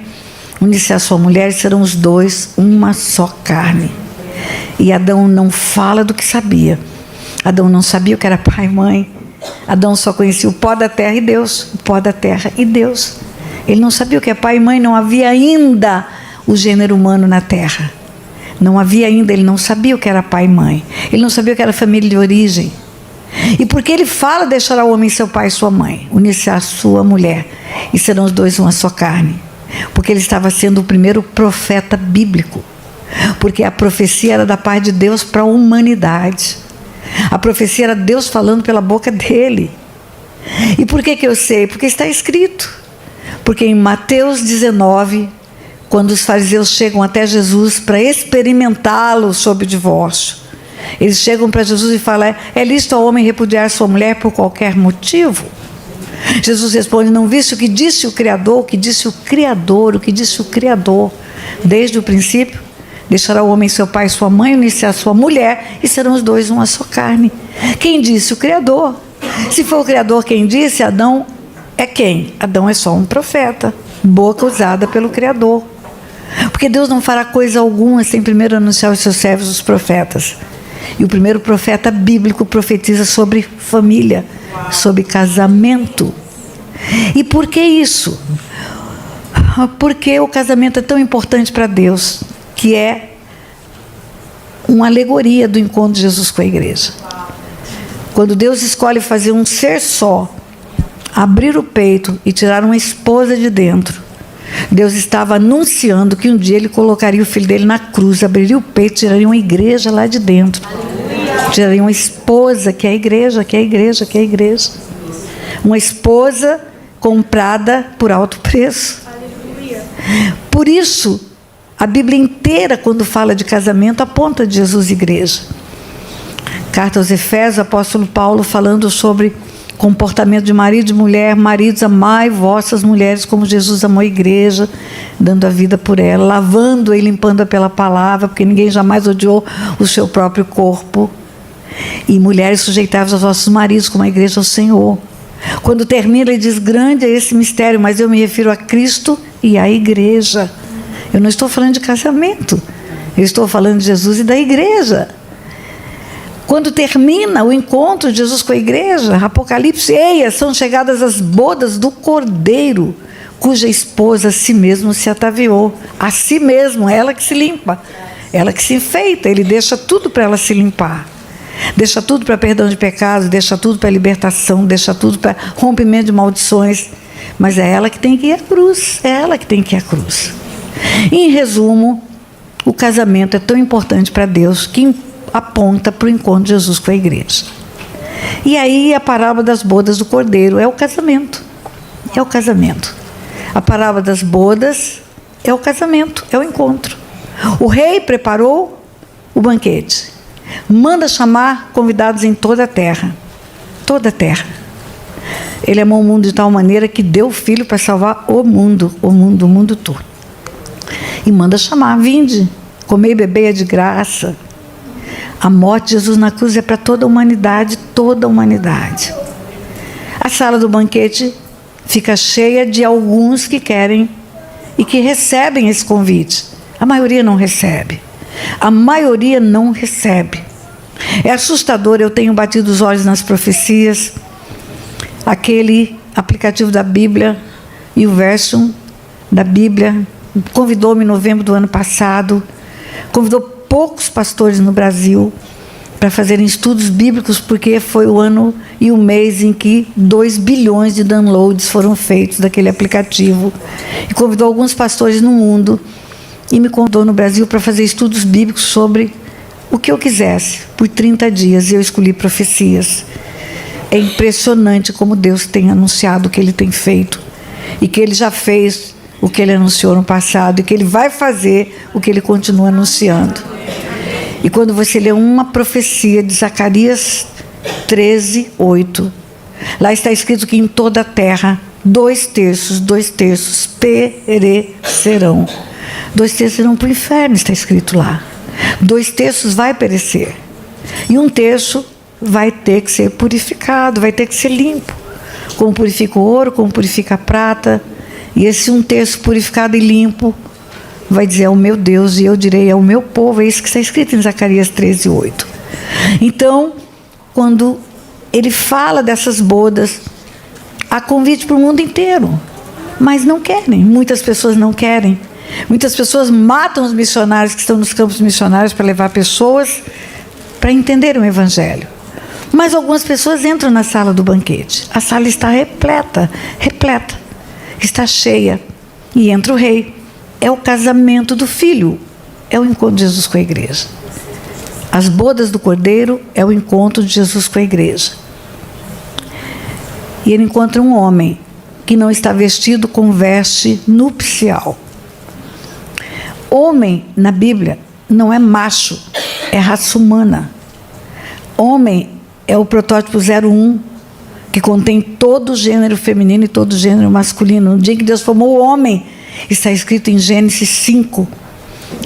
unir-se à sua mulher, e serão os dois uma só carne. E Adão não fala do que sabia. Adão não sabia o que era pai e mãe. Adão só conhecia o pó da terra e Deus. O pó da terra e Deus. Ele não sabia o que é pai e mãe. Não havia ainda o gênero humano na terra. Não havia ainda. Ele não sabia o que era pai e mãe. Ele não sabia o que era família de origem. E porque ele fala, deixará o homem seu pai e sua mãe, unir-se à sua mulher, e serão os dois uma só carne. Porque ele estava sendo o primeiro profeta bíblico. Porque a profecia era da parte de Deus para a humanidade. A profecia era Deus falando pela boca dele. E por que eu sei? Porque está escrito. Porque em Mateus 19, quando os fariseus chegam até Jesus para experimentá-lo sobre o divórcio, eles chegam para Jesus e falam, é lícito ao homem repudiar sua mulher por qualquer motivo? Jesus responde, não viste o que disse o Criador, o que disse o Criador, o que disse o Criador, desde o princípio? Deixará o homem seu pai e sua mãe, unir-se à sua mulher, e serão os dois uma só carne. Quem disse? O Criador. Se for o Criador quem disse, Adão é quem? Adão é só um profeta, boca usada pelo Criador. Porque Deus não fará coisa alguma sem primeiro anunciar aos seus servos, os profetas. E o primeiro profeta bíblico profetiza sobre família, sobre casamento. E por que isso? Porque o casamento é tão importante para Deus, que é uma alegoria do encontro de Jesus com a igreja. Quando Deus escolhe fazer um ser só, abrir o peito e tirar uma esposa de dentro, Deus estava anunciando que um dia Ele colocaria o filho dele na cruz, abriria o peito, tiraria uma igreja lá de dentro. Tiraria uma esposa, que é a igreja, que é a igreja, que é a igreja. Uma esposa comprada por alto preço. Por isso, a Bíblia inteira, quando fala de casamento, aponta de Jesus e igreja. Carta aos Efésios, o apóstolo Paulo falando sobre comportamento de marido e mulher. Maridos, amai vossas mulheres como Jesus amou a igreja, dando a vida por ela, lavando-a e limpando-a pela palavra, porque ninguém jamais odiou o seu próprio corpo. E mulheres, sujeitai-vos aos vossos maridos como a igreja ao Senhor. Quando termina, ele diz, grande é esse mistério, mas eu me refiro a Cristo e à igreja. Eu não estou falando de casamento, eu estou falando de Jesus e da igreja. Quando termina o encontro de Jesus com a igreja, Apocalipse, eia, são chegadas as bodas do Cordeiro, cuja esposa a si mesmo se ataviou. A si mesmo, ela que se limpa, ela que se enfeita, ele deixa tudo para ela se limpar. Deixa tudo para perdão de pecados, deixa tudo para libertação, deixa tudo para rompimento de maldições. Mas é ela que tem que ir à cruz, é ela que tem que ir à cruz. Em resumo, o casamento é tão importante para Deus que aponta para o encontro de Jesus com a igreja. E aí a parábola das bodas do Cordeiro é o casamento. É o casamento. A parábola das bodas é o casamento, é o encontro. O rei preparou o banquete. Manda chamar convidados em toda a terra. Toda a terra. Ele amou o mundo de tal maneira que deu o Filho para salvar o mundo todo. E manda chamar, vinde, Comer e beber é de graça. A morte de Jesus na cruz é para toda a humanidade, toda a humanidade. A sala do banquete fica cheia de alguns que querem e que recebem esse convite. A maioria não recebe. A maioria não recebe. É assustador, eu tenho batido os olhos nas profecias. Aquele aplicativo da Bíblia e o verso da Bíblia convidou-me em novembro do ano passado, convidou poucos pastores no Brasil para fazerem estudos bíblicos, porque foi o ano e o mês em que 2 bilhões de downloads foram feitos daquele aplicativo. E convidou alguns pastores no mundo e me convidou no Brasil para fazer estudos bíblicos sobre o que eu quisesse, por 30 dias, e eu escolhi profecias. É impressionante como Deus tem anunciado o que Ele tem feito, e que Ele já fez o que Ele anunciou no passado, e que Ele vai fazer o que Ele continua anunciando. E quando você lê uma profecia de Zacarias 13:8, lá está escrito que em toda a terra 2/3 perecerão. 2/3 irão para o inferno, está escrito lá. 2/3 vai perecer. E 1/3 vai ter que ser purificado, vai ter que ser limpo. Como purifica o ouro, como purifica a prata. E esse 1/3 purificado e limpo vai dizer: é o meu Deus, e eu direi: é o meu povo. É isso que está escrito em Zacarias 13:8. Então, quando ele fala dessas bodas, há convite para o mundo inteiro, mas não querem. Muitas pessoas não querem. Muitas pessoas matam os missionários que estão nos campos missionários para levar pessoas para entenderem o Evangelho. Mas algumas pessoas entram na sala do banquete. A sala está repleta, está cheia. E entra o rei. É o casamento do filho. É o encontro de Jesus com a igreja. As bodas do Cordeiro é o encontro de Jesus com a igreja. E ele encontra um homem que não está vestido com veste nupcial. Homem, na Bíblia, não é macho, é raça humana. Homem é o protótipo 01, que contém todo o gênero feminino e todo o gênero masculino. No dia em que Deus formou o homem, está escrito em Gênesis 5.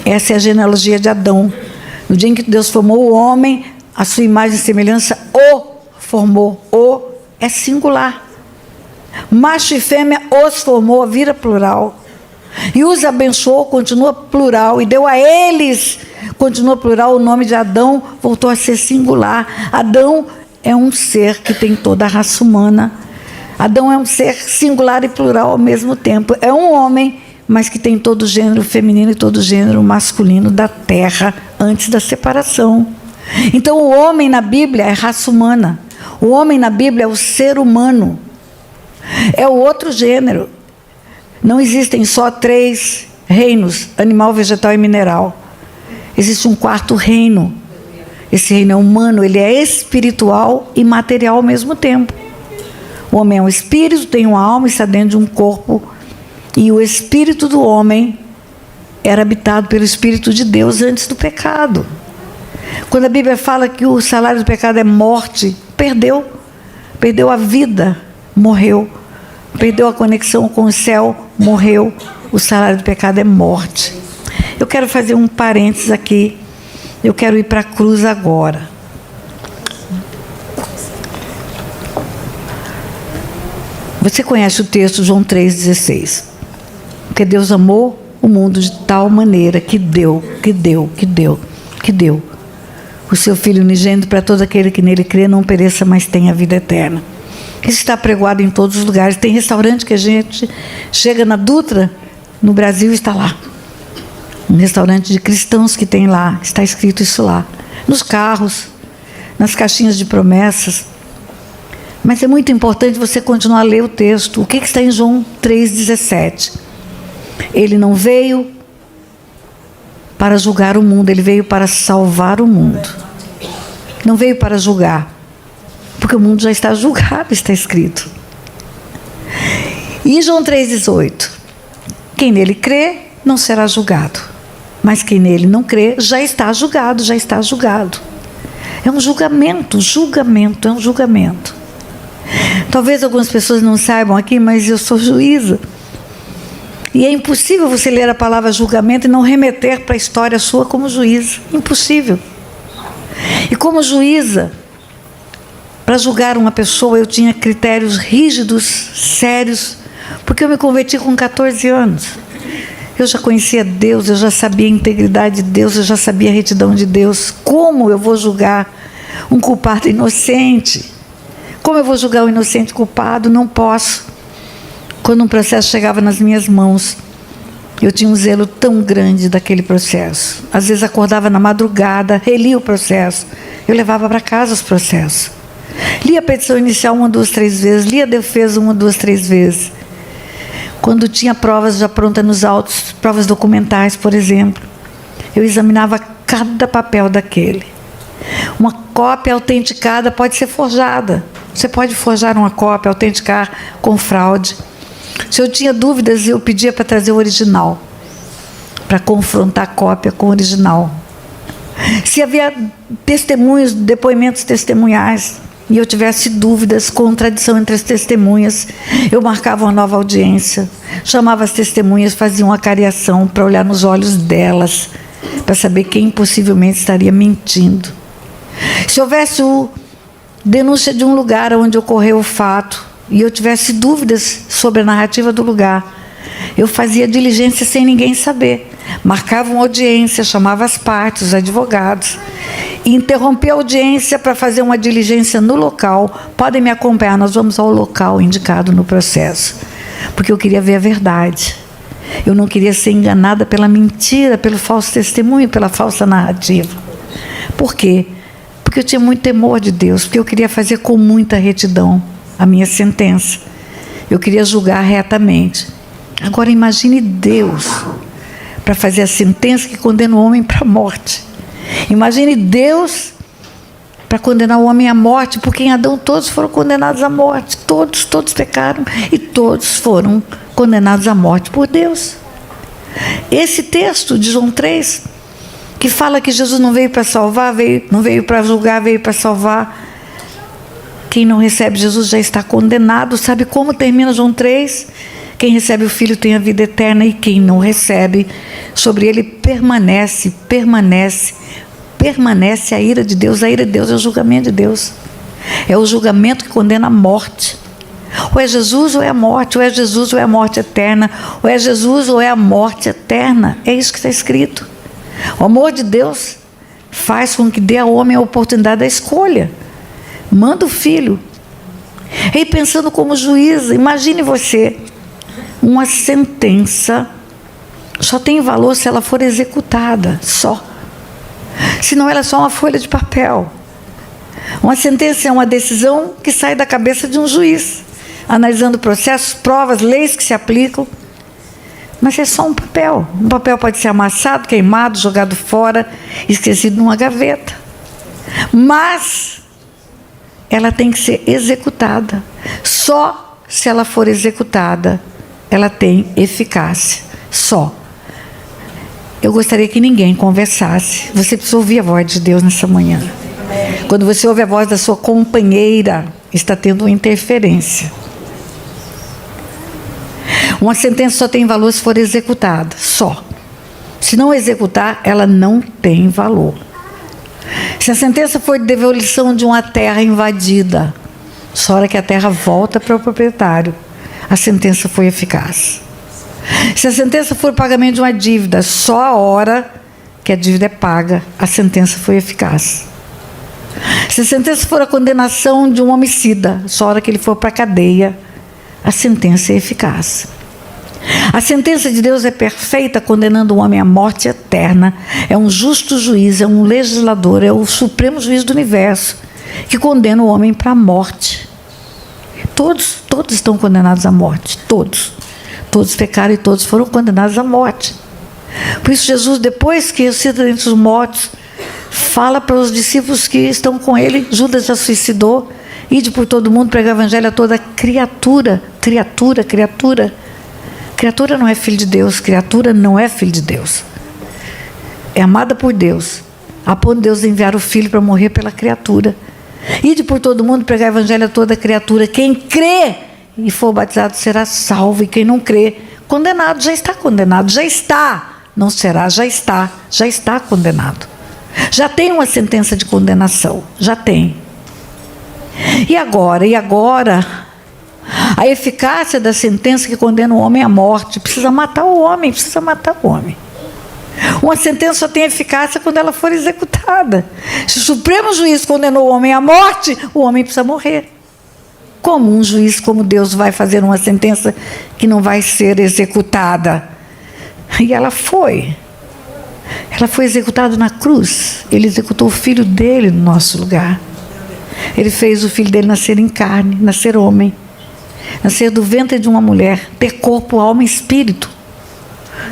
Essa é a genealogia de Adão. No dia em que Deus formou o homem, a sua imagem e semelhança o formou. O é singular. Macho e fêmea os formou, vira plural. E os abençoou, continua plural. E deu a eles, continua plural, o nome de Adão voltou a ser singular. Adão é um ser que tem toda a raça humana. Adão é um ser singular e plural ao mesmo tempo. É um homem, mas que tem todo o gênero feminino e todo o gênero masculino da terra antes da separação. Então o homem na Bíblia é raça humana. O homem na Bíblia é o ser humano. É o outro gênero. Não existem só 3 reinos, animal, vegetal e mineral. Existe um 4º reino. Esse reino é humano, ele é espiritual e material ao mesmo tempo. O homem é um espírito, tem uma alma e está dentro de um corpo. E o espírito do homem era habitado pelo Espírito de Deus antes do pecado. Quando a Bíblia fala que o salário do pecado é morte, perdeu a vida, morreu. Perdeu a conexão com o céu, morreu. O salário do pecado é morte. Eu quero fazer um parênteses aqui. Eu quero ir para a cruz agora. Você conhece o texto João 3,16. Porque Deus amou o mundo de tal maneira que deu o seu Filho unigênito para todo aquele que nele crê, não pereça, mas tenha a vida eterna. Isso está pregado em todos os lugares. Tem restaurante que a gente chega na Dutra, no Brasil, está lá. Um restaurante de cristãos que tem lá, está escrito isso lá. Nos carros, nas caixinhas de promessas. Mas é muito importante você continuar a ler o texto. O que está em João 3,17? Ele não veio para julgar o mundo, ele veio para salvar o mundo. Não veio para julgar, porque o mundo já está julgado, está escrito. E João 3,18? Quem nele crê não será julgado, mas quem nele não crê já está julgado, já está julgado. É um julgamento, é um julgamento. Talvez algumas pessoas não saibam aqui, mas eu sou juíza. E é impossível você ler a palavra julgamento e não remeter para a história sua como juíza. Impossível. E como juíza, para julgar uma pessoa, eu tinha critérios rígidos, sérios, porque eu me converti com 14 anos. Eu já conhecia Deus, eu já sabia a integridade de Deus, eu já sabia a retidão de Deus. Como eu vou julgar um culpado inocente? Como eu vou julgar um inocente culpado? Não posso. Quando um processo chegava nas minhas mãos, eu tinha um zelo tão grande daquele processo. Às vezes acordava na madrugada, relia o processo. Eu levava para casa os processos. Lia a petição inicial 1, 2, 3 vezes. Lia a defesa 1, 2, 3 vezes. Quando tinha provas já prontas nos autos, provas documentais, por exemplo, eu examinava cada papel daquele. Uma cópia autenticada pode ser forjada. Você pode forjar uma cópia, autenticar com fraude. Se eu tinha dúvidas, eu pedia para trazer o original, para confrontar a cópia com o original. Se havia testemunhos, depoimentos testemunhais, e eu tivesse dúvidas, contradição entre as testemunhas, eu marcava uma nova audiência, chamava as testemunhas, fazia uma cariação para olhar nos olhos delas, para saber quem possivelmente estaria mentindo. Se houvesse denúncia de um lugar onde ocorreu o fato, e eu tivesse dúvidas sobre a narrativa do lugar, eu fazia diligência sem ninguém saber. Marcava uma audiência, chamava as partes, os advogados, e interrompia a audiência para fazer uma diligência no local. Podem me acompanhar, nós vamos ao local indicado no processo, porque eu queria ver a verdade. Eu não queria ser enganada pela mentira, pelo falso testemunho, pela falsa narrativa. Por quê? Porque eu tinha muito temor de Deus, porque eu queria fazer com muita retidão a minha sentença. Eu queria julgar retamente. Agora imagine Deus para fazer a sentença que condena o homem para a morte. Imagine Deus para condenar o homem à morte, porque em Adão todos foram condenados à morte. Todos pecaram e todos foram condenados à morte por Deus. Esse texto de João 3, que fala que Jesus não veio para salvar, não veio para julgar, veio para salvar. Quem não recebe Jesus já está condenado. Sabe como termina João 3? Quem recebe o Filho tem a vida eterna, e quem não recebe, sobre ele permanece a ira de Deus. A ira de Deus é o julgamento de Deus. É o julgamento que condena a morte. Ou é Jesus ou é a morte, ou é Jesus ou é a morte eterna, ou é Jesus ou é a morte eterna. É isso que está escrito. O amor de Deus faz com que dê ao homem a oportunidade da escolha. Manda o Filho. E pensando como juíza, imagine você, uma sentença só tem valor se ela for executada, só. Senão ela é só uma folha de papel. Uma sentença é uma decisão que sai da cabeça de um juiz, analisando processos, provas, leis que se aplicam. Mas é só um papel. Um papel pode ser amassado, queimado, jogado fora, esquecido numa gaveta. Mas ela tem que ser executada. Só se ela for executada, ela tem eficácia. Só. Eu gostaria que ninguém conversasse. Você precisa ouvir a voz de Deus nessa manhã. Quando você ouve a voz da sua companheira, está tendo uma interferência. Uma sentença só tem valor se for executada. Só. Se não executar, ela não tem valor. Se a sentença for de devolução de uma terra invadida, só a hora que a terra volta para o proprietário, a sentença foi eficaz. Se a sentença for pagamento de uma dívida, só a hora que a dívida é paga, a sentença foi eficaz. Se a sentença for a condenação de um homicida, só a hora que ele for para a cadeia, a sentença é eficaz. A sentença de Deus é perfeita, condenando o homem à morte eterna. É um justo juiz, é um legislador, é o supremo juiz do universo, que condena o homem para a morte. Todos estão condenados à morte, todos. Todos pecaram e todos foram condenados à morte. Por isso Jesus, depois que ressuscita dentre os mortos, fala para os discípulos que estão com ele. Judas já suicidou. Ide por todo mundo, pregar o evangelho a toda criatura. Criatura não é filho de Deus. Criatura não é filho de Deus. É amada por Deus. A ponto de Deus enviar o Filho para morrer pela criatura. Ide por todo mundo, pregar o evangelho a toda criatura. Quem crê e for batizado será salvo, e quem não crê condenado, já está condenado, já está, não será, já está condenado. Já tem uma sentença de condenação, já tem. E agora, a eficácia da sentença que condena o homem à morte, precisa matar o homem. Uma sentença só tem eficácia quando ela for executada. Se o Supremo Juiz condenou o homem à morte, o homem precisa morrer. Como um juiz, como Deus, vai fazer uma sentença que não vai ser executada? E ela foi. Ela foi executada na cruz. Ele executou o filho dele no nosso lugar. Ele fez o filho dele nascer em carne, nascer homem. Nascer do ventre de uma mulher, ter corpo, alma e espírito.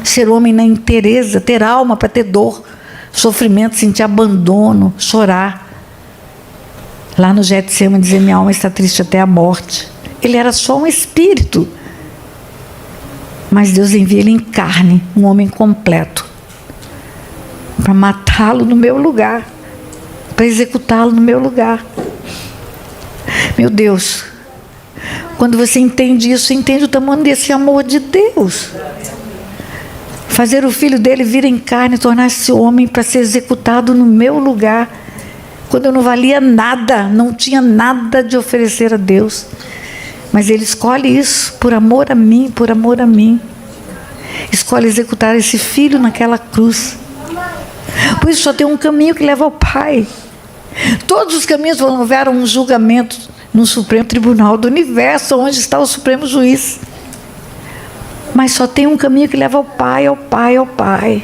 Ser homem na inteireza, ter alma para ter dor, sofrimento, sentir abandono, chorar. Lá no Getsemane dizer, minha alma está triste até a morte. Ele era só um espírito. Mas Deus envia ele em carne, um homem completo, para matá-lo no meu lugar, para executá-lo no meu lugar. Meu Deus, quando você entende isso, você entende o tamanho desse amor de Deus. Fazer o filho dele vir em carne, tornar-se homem para ser executado no meu lugar, quando eu não valia nada, não tinha nada de oferecer a Deus. Mas ele escolhe isso por amor a mim, escolhe executar esse filho naquela cruz. Por isso só tem um caminho que leva ao Pai. Todos os caminhos vão levar a um julgamento no Supremo Tribunal do Universo, onde está o Supremo Juiz. Mas só tem um caminho que leva ao Pai, ao Pai, ao Pai.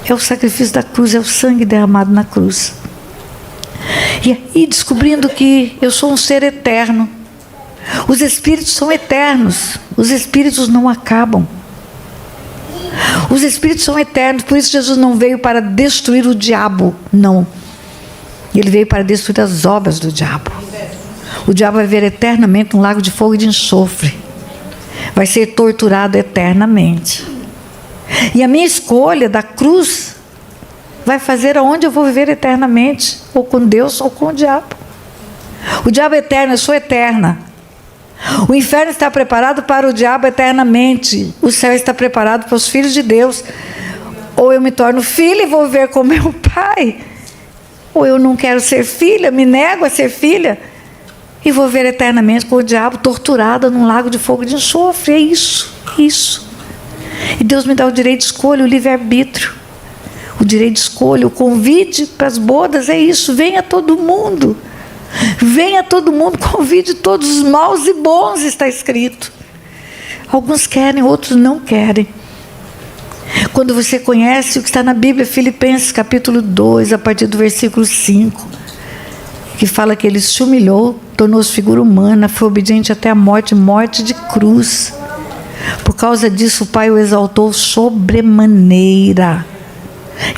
É o sacrifício da cruz, é o sangue derramado na cruz. E descobrindo que eu sou um ser eterno. Os espíritos são eternos. Os espíritos não acabam. Os espíritos são eternos. Por isso Jesus não veio para destruir o diabo. Não. Ele veio para destruir as obras do diabo. O diabo vai viver eternamente um lago de fogo e de enxofre. Vai ser torturado eternamente. E a minha escolha da cruz vai fazer aonde eu vou viver eternamente, ou com Deus ou com o diabo. O diabo é eterno, eu sou eterna. O inferno está preparado para o diabo eternamente. O céu está preparado para os filhos de Deus. Ou eu me torno filha e vou viver com meu pai, ou eu não quero ser filha, me nego a ser filha e vou viver eternamente com o diabo, torturada num lago de fogo e de enxofre. É isso. E Deus me dá o direito de escolha, o livre-arbítrio. O direito de escolha, o convite para as bodas é isso. Venha todo mundo. Venha todo mundo, convide todos os maus e bons, está escrito. Alguns querem, outros não querem. Quando você conhece o que está na Bíblia, Filipenses capítulo 2, a partir do versículo 5, que fala que ele se humilhou, tornou-se figura humana, foi obediente até a morte, morte de cruz. Por causa disso, o Pai o exaltou sobremaneira.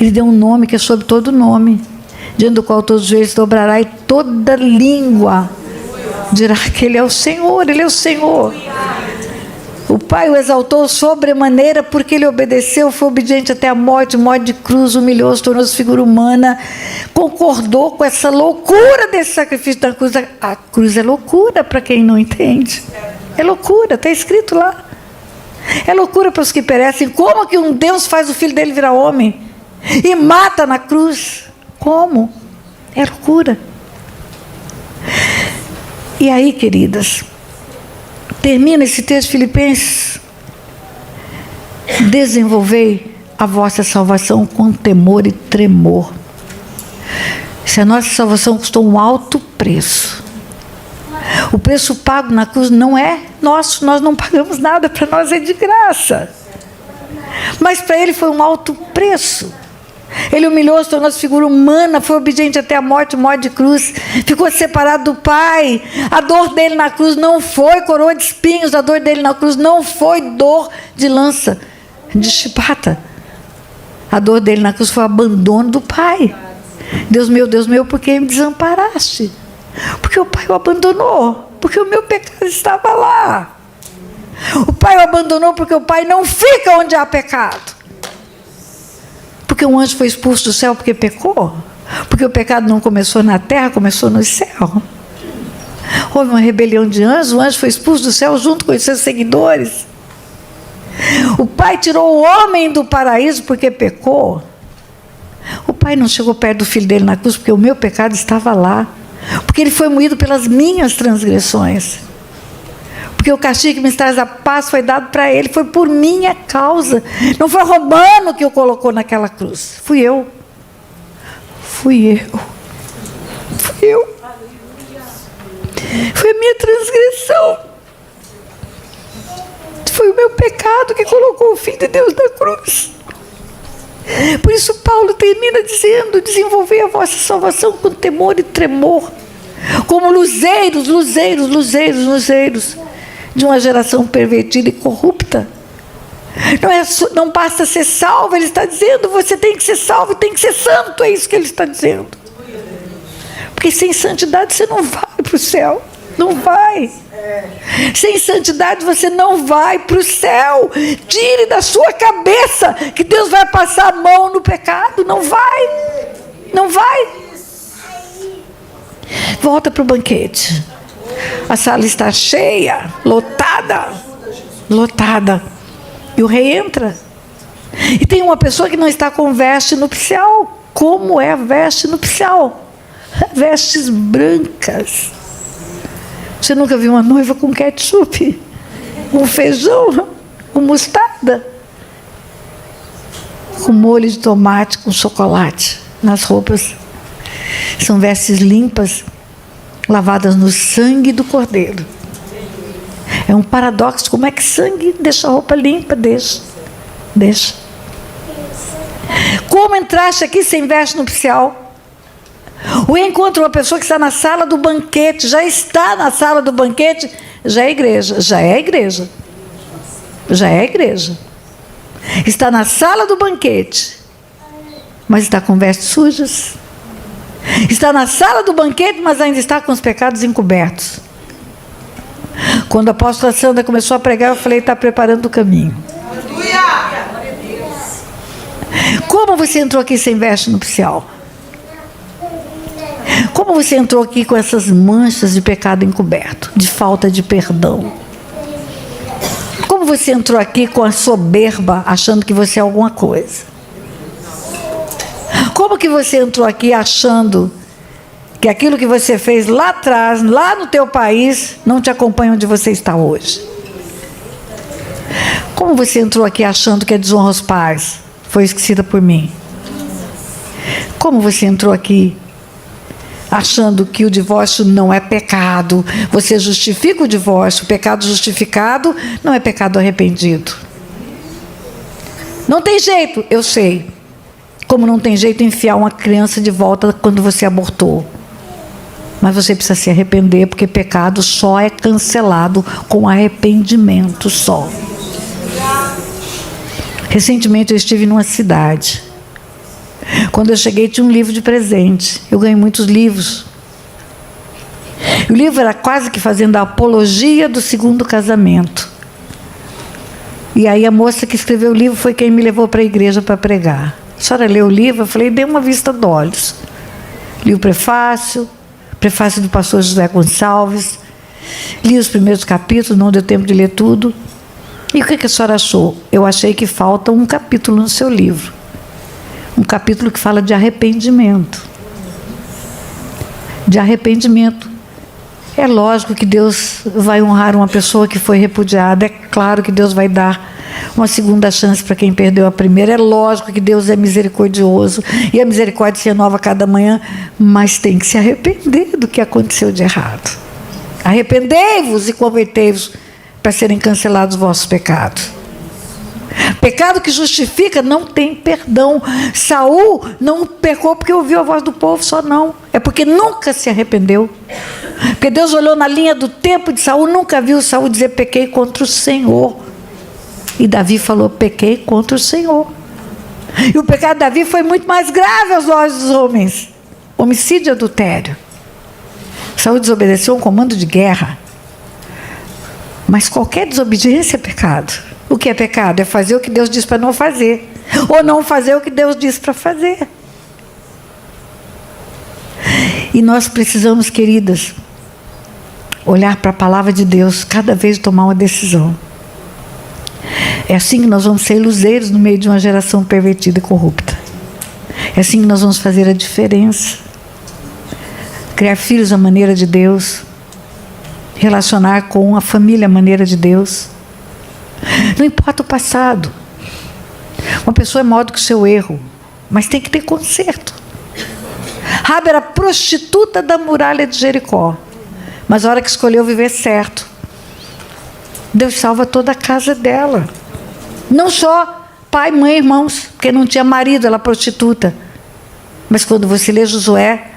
Ele deu um nome que é sobre todo nome, diante do qual todos os joelhos se dobrará e toda língua dirá que Ele é o Senhor, Ele é o Senhor. O Pai o exaltou sobremaneira porque Ele obedeceu, foi obediente até a morte, morte de cruz, humilhou-se, tornou-se figura humana, concordou com essa loucura desse sacrifício da cruz. A cruz é loucura para quem não entende. É loucura, está escrito lá. É loucura para os que perecem. Como que um Deus faz o filho dele virar homem e mata na cruz? Como? É loucura. E aí, queridas, termina esse texto de Filipenses. Desenvolvei a vossa salvação com temor e tremor. Se a nossa salvação custou um alto preço. O preço pago na cruz não é nosso, nós não pagamos nada, para nós é de graça. Mas para Ele foi um alto preço. Ele humilhou-se, tornou-se figura humana, foi obediente até a morte, morte de cruz, ficou separado do Pai. A dor dele na cruz não foi coroa de espinhos, a dor dele na cruz não foi dor de lança, de chibata. A dor dele na cruz foi o abandono do Pai. Deus meu, por que me desamparaste? Porque o Pai o abandonou, porque o meu pecado estava lá. O Pai o abandonou porque o Pai não fica onde há pecado. Porque um anjo foi expulso do céu porque pecou? Porque o pecado não começou na terra, começou no céu. Houve uma rebelião de anjos, o anjo foi expulso do céu junto com os seus seguidores. O Pai tirou o homem do paraíso porque pecou. O Pai não chegou perto do Filho dele na cruz porque o meu pecado estava lá. Porque ele foi moído pelas minhas transgressões. Porque o castigo que me traz a paz foi dado para ele. Foi por minha causa. Não foi Romano que o colocou naquela cruz. Fui eu. Fui eu. Fui eu. Foi a minha transgressão. Foi o meu pecado que colocou o Filho de Deus na cruz. Por isso Paulo termina dizendo: desenvolvei a vossa salvação com temor e tremor, como luzeiros, luzeiros, luzeiros, luzeiros de uma geração pervertida e corrupta. Não basta ser salvo, ele está dizendo, você tem que ser salvo e tem que ser santo, é isso que ele está dizendo. Porque sem santidade você não vai para o céu. Não vai. Sem santidade você não vai para o céu. Tire da sua cabeça que Deus vai passar a mão no pecado. Não vai. Não vai. Volta para o banquete. A sala está cheia, lotada. Lotada. E o rei entra. E tem uma pessoa que não está com veste nupcial. Como é a veste nupcial? Vestes brancas. Você nunca viu uma noiva com ketchup, com feijão, com mostarda, com molho de tomate, com chocolate nas roupas? São vestes limpas, lavadas no sangue do Cordeiro. É um paradoxo. Como é que sangue deixa a roupa limpa? Deixa. Como entraste aqui sem veste nupcial? O encontro uma pessoa que está na sala do banquete, já está na sala do banquete, já é igreja. Está na sala do banquete, mas está com vestes sujas. Está na sala do banquete, mas ainda está com os pecados encobertos. Quando a apóstola Sandra começou a pregar, eu falei, está preparando o caminho. Como você entrou aqui sem veste nupcial? Como você entrou aqui com essas manchas de pecado encoberto, de falta de perdão? Como você entrou aqui com a soberba, achando que você é alguma coisa? Como que você entrou aqui achando que aquilo que você fez lá atrás, lá no teu país, não te acompanha onde você está hoje? Como você entrou aqui achando que a desonra aos pais foi esquecida por mim? Como você entrou aqui achando que o divórcio não é pecado? Você justifica o divórcio. O pecado justificado não é pecado arrependido. Não tem jeito, eu sei. Como não tem jeito enfiar uma criança de volta quando você abortou. Mas você precisa se arrepender, porque pecado só é cancelado com arrependimento só. Recentemente eu estive numa cidade. Quando eu cheguei, tinha um livro de presente. Eu ganhei muitos livros. O livro era quase que fazendo a apologia do segundo casamento. E aí a moça que escreveu o livro foi quem me levou para a igreja para pregar. A senhora leu o livro? Eu falei, dei uma vista de olhos. Li o prefácio do pastor José Gonçalves. Li os primeiros capítulos, não deu tempo de ler tudo. E o que a senhora achou? Eu achei que falta um capítulo no seu livro. Um capítulo que fala de arrependimento. De arrependimento. É lógico que Deus vai honrar uma pessoa que foi repudiada. É claro que Deus vai dar uma segunda chance para quem perdeu a primeira. É lógico que Deus é misericordioso. E a misericórdia se renova cada manhã. Mas tem que se arrepender do que aconteceu de errado. Arrependei-vos e convertei-vos para serem cancelados os vossos pecados. Pecado que justifica não tem perdão. Saul não pecou porque ouviu a voz do povo, só não. É porque nunca se arrependeu. Porque Deus olhou na linha do tempo de Saul, nunca viu Saul dizer pequei contra o Senhor. E Davi falou, pequei contra o Senhor. E o pecado de Davi foi muito mais grave aos olhos dos homens. Homicídio e adultério. Saul desobedeceu um comando de guerra. Mas qualquer desobediência é pecado. O que é pecado? É fazer o que Deus diz para não fazer. Ou não fazer o que Deus diz para fazer. E nós precisamos, queridas, olhar para a palavra de Deus cada vez tomar uma decisão. É assim que nós vamos ser luzeiros no meio de uma geração pervertida e corrupta. É assim que nós vamos fazer a diferença. Criar filhos à maneira de Deus. Relacionar com a família à maneira de Deus. Não importa o passado. Uma pessoa é maior do que o seu erro, mas tem que ter conserto. Raabe era prostituta da muralha de Jericó, mas a hora que escolheu viver certo, Deus salva toda a casa dela. Não só pai, mãe, irmãos, porque não tinha marido, ela prostituta. Mas quando você lê Josué,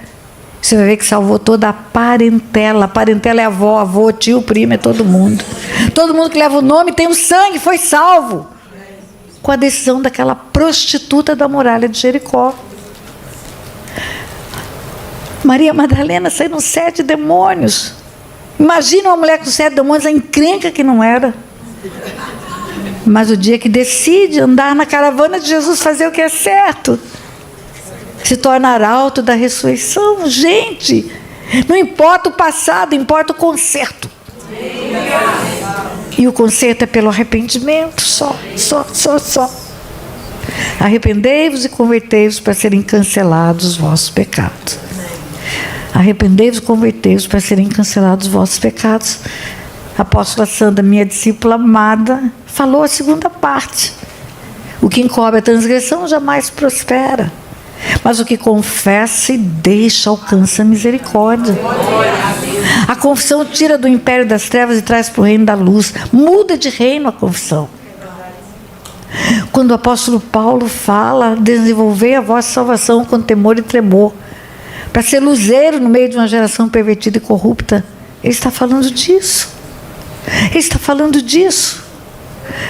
você vai ver que salvou toda a parentela. A parentela é avó, avô, tio, primo, é todo mundo. Todo mundo que leva o nome tem o sangue, foi salvo. Com a decisão daquela prostituta da muralha de Jericó. Maria Madalena saindo 7 demônios. Imagina uma mulher com 7 demônios, a encrenca que não era. Mas o dia que decide andar na caravana de Jesus, fazer o que é certo, se torna arauto da ressurreição. Gente, não importa o passado, importa o conserto. E o conserto é pelo arrependimento, só. Arrependei-vos e convertei-vos para serem cancelados os vossos pecados. Arrependei-vos e convertei-vos para serem cancelados os vossos pecados. A apóstola Sandra, minha discípula amada, falou a segunda parte. O que encobre a transgressão jamais prospera, mas o que confessa e deixa alcança a misericórdia. A confissão tira do império das trevas e traz para o reino da luz. Muda de reino a confissão. Quando o apóstolo Paulo fala, desenvolver a vossa salvação com temor e tremor, para ser luzeiro no meio de uma geração pervertida e corrupta, ele está falando disso. Ele está falando disso.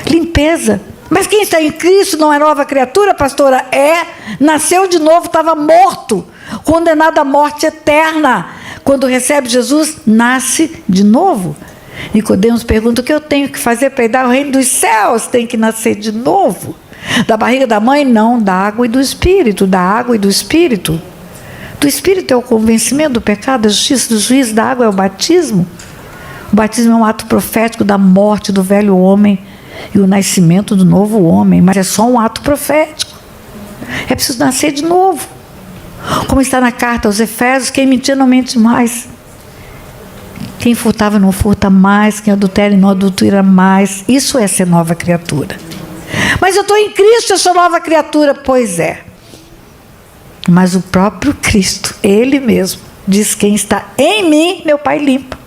Limpeza. Mas quem está em Cristo não é nova criatura, pastora? Nasceu de novo, estava morto, condenado à morte eterna. Quando recebe Jesus, nasce de novo. Nicodemos pergunta: o que eu tenho que fazer para herdar o reino dos céus? Tem que nascer de novo. Da barriga da mãe? Não, da água e do Espírito. Da água e do Espírito. Do Espírito é o convencimento do pecado, da justiça, do juízo. Da água é o batismo. O batismo é um ato profético da morte do velho homem e o nascimento do novo homem, mas é só um ato profético. É preciso nascer de novo. Como está na carta aos Efésios: quem mentia não mente mais. Quem furtava não furta mais. Quem adultera não adultera mais. Isso é ser nova criatura. Mas eu estou em Cristo, eu sou nova criatura. Pois é. Mas o próprio Cristo, Ele mesmo, diz: quem está em mim, meu Pai limpa.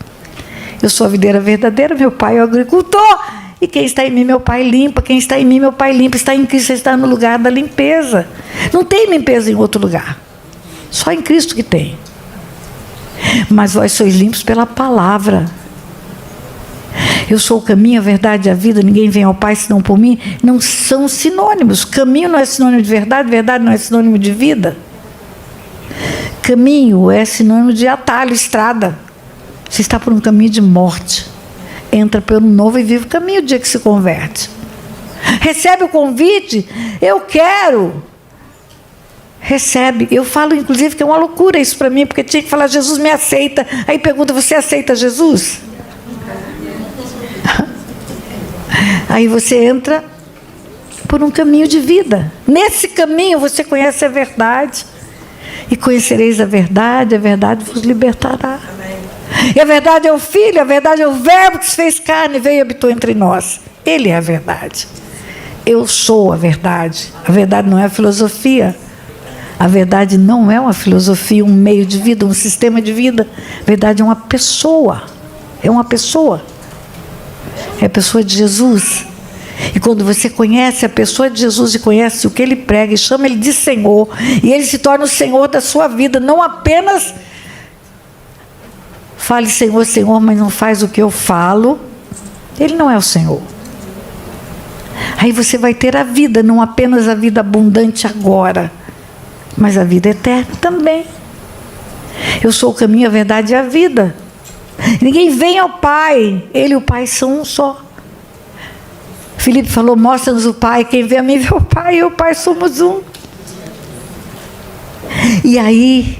Eu sou a videira verdadeira, meu Pai é o agricultor. E quem está em mim, meu Pai limpa. Quem está em mim, meu Pai limpa. Está em Cristo, está no lugar da limpeza. Não tem limpeza em outro lugar. Só em Cristo que tem. Mas vós sois limpos pela palavra. Eu sou o caminho, a verdade e a vida. Ninguém vem ao Pai senão por mim. Não são sinônimos. Caminho não é sinônimo de verdade. Verdade não é sinônimo de vida. Caminho é sinônimo de atalho, estrada. Você está por um caminho de morte. Entra pelo novo e vivo caminho o dia que se converte. Recebe o convite. Eu quero. Recebe. Eu falo, inclusive, que é uma loucura isso para mim, porque tinha que falar: Jesus me aceita. Aí pergunta: você aceita Jesus? Aí você entra por um caminho de vida. Nesse caminho você conhece a verdade. E conhecereis a verdade vos libertará. E a verdade é o Filho, a verdade é o Verbo que se fez carne e veio e habitou entre nós. Ele é a verdade. Eu sou a verdade. A verdade não é a filosofia. A verdade não é uma filosofia, um meio de vida, um sistema de vida. A verdade é uma pessoa. É uma pessoa. É a pessoa de Jesus. E quando você conhece a pessoa de Jesus e conhece o que Ele prega e chama Ele de Senhor, e Ele se torna o Senhor da sua vida, não apenas fale Senhor, Senhor, mas não faz o que eu falo, Ele não é o Senhor. Aí você vai ter a vida, não apenas a vida abundante agora, mas a vida eterna também. Eu sou o caminho, a verdade e a vida. Ninguém vem ao Pai, Ele e o Pai são um só. Filipe falou: mostra-nos o Pai, quem vê a mim vê o Pai, e o Pai somos um. E aí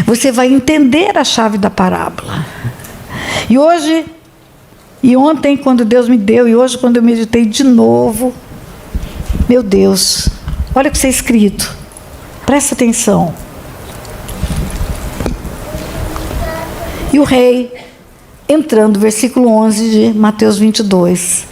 você vai entender a chave da parábola. E hoje E ontem, quando Deus me deu, e hoje, quando eu meditei de novo, meu Deus, olha o que está escrito. Presta atenção. E o rei, entrando, versículo 11 de Mateus 22,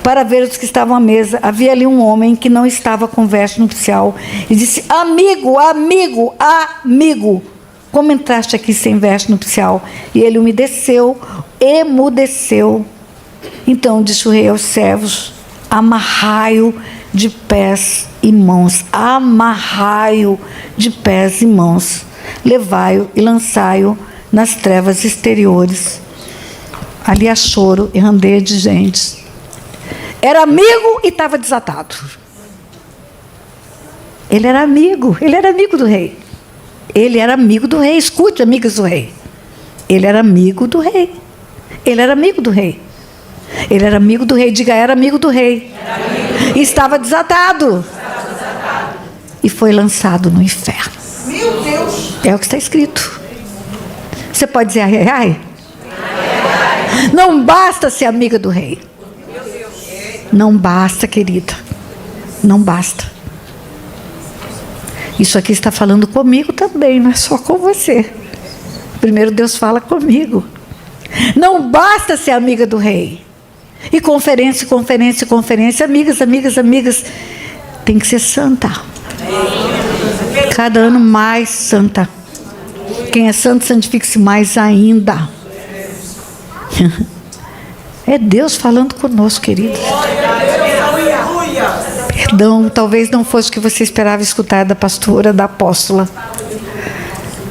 para ver os que estavam à mesa, havia ali um homem que não estava com veste nupcial, e disse: amigo, amigo, amigo, como entraste aqui sem veste nupcial? E ele emudeceu. Então disse o rei aos servos: amarrai-o de pés e mãos, amarrai-o de pés e mãos, levai-o e lançai-o nas trevas exteriores. Ali há choro e ranger de gente. Era amigo e estava desatado. Ele era amigo do rei. Ele era amigo do rei. Escute, amigas do rei. Ele era amigo do rei. Ele era amigo do rei. Ele era amigo do rei. Diga, era amigo do rei. E estava desatado. E foi lançado no inferno. Meu Deus! É o que está escrito. Você pode dizer ai, ai, ai? Não basta ser amiga do rei. Não basta, querida. Não basta. Isso aqui está falando comigo também, não é só com você. Primeiro Deus fala comigo. Não basta ser amiga do rei. E conferência, conferência, conferência. Amigas, amigas, amigas. Tem que ser santa. Cada ano mais santa. Quem é santo, santifique-se mais ainda. É Deus falando conosco, queridos. Perdão, talvez não fosse o que você esperava escutar da pastora, da apóstola.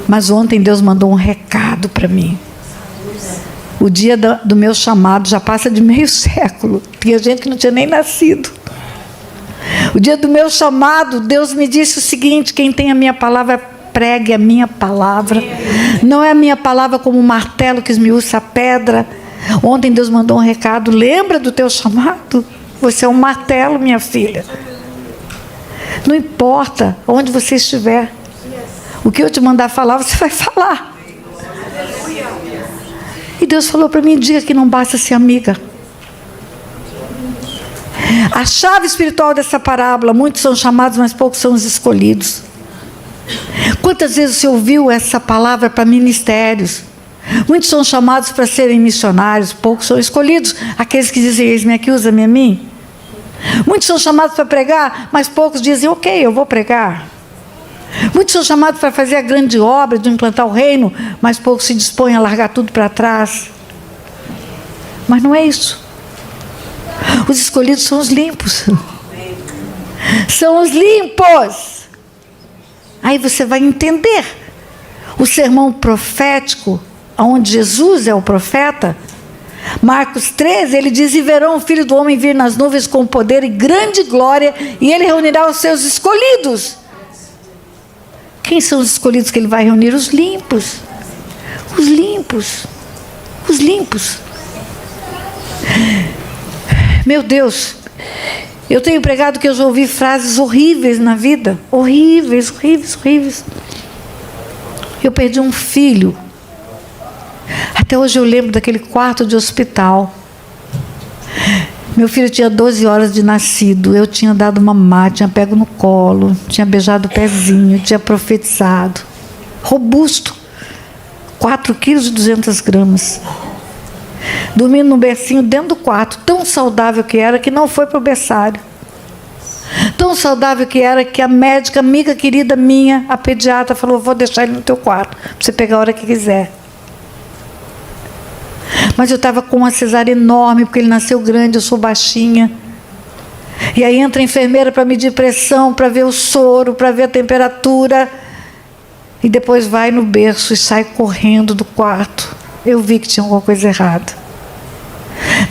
Mas ontem Deus mandou um recado para mim. O dia do meu chamado já passa de meio século. Tinha gente que não tinha nem nascido. O dia do meu chamado, Deus me disse o seguinte: quem tem a minha palavra, pregue a minha palavra. Não é a minha palavra como um martelo que esmiuça a pedra. Ontem Deus mandou um recado: lembra do teu chamado? Você é um martelo, minha filha. Não importa onde você estiver. O que eu te mandar falar, você vai falar. E Deus falou para mim: diga que não basta ser amiga. A chave espiritual dessa parábola: muitos são chamados, mas poucos são os escolhidos. Quantas vezes você ouviu essa palavra para ministérios? Muitos são chamados para serem missionários, poucos são escolhidos. Aqueles que dizem: eis-me aqui, usa-me a mim. Muitos são chamados para pregar, mas poucos dizem: ok, eu vou pregar. Muitos são chamados para fazer a grande obra de implantar o reino, mas poucos se dispõem a largar tudo para trás. Mas não é isso. Os escolhidos são os limpos. São os limpos. Aí você vai entender. O sermão profético, onde Jesus é o profeta, Marcos 13, ele diz: e verão o Filho do Homem vir nas nuvens com poder e grande glória, e ele reunirá os seus escolhidos. Quem são os escolhidos que ele vai reunir? Os limpos. Os limpos. Os limpos. Meu Deus, eu tenho pregado que eu já ouvi frases horríveis na vida. Horríveis, horríveis, horríveis. Eu perdi um filho. Até hoje eu lembro daquele quarto de hospital. Meu filho tinha 12 horas de nascido. Eu tinha dado mamar, tinha pego no colo, tinha beijado o pezinho, tinha profetizado. Robusto. 4 quilos e 200 gramas. Dormindo no bercinho dentro do quarto. Tão saudável que era, que não foi para o berçário. Tão saudável que era, que a médica, amiga querida minha, a pediatra, falou: vou deixar ele no teu quarto, para você pegar a hora que quiser. Mas eu estava com uma cesárea enorme, porque ele nasceu grande, eu sou baixinha. E aí entra a enfermeira para medir pressão, para ver o soro, para ver a temperatura. E depois vai no berço e sai correndo do quarto. Eu vi que tinha alguma coisa errada.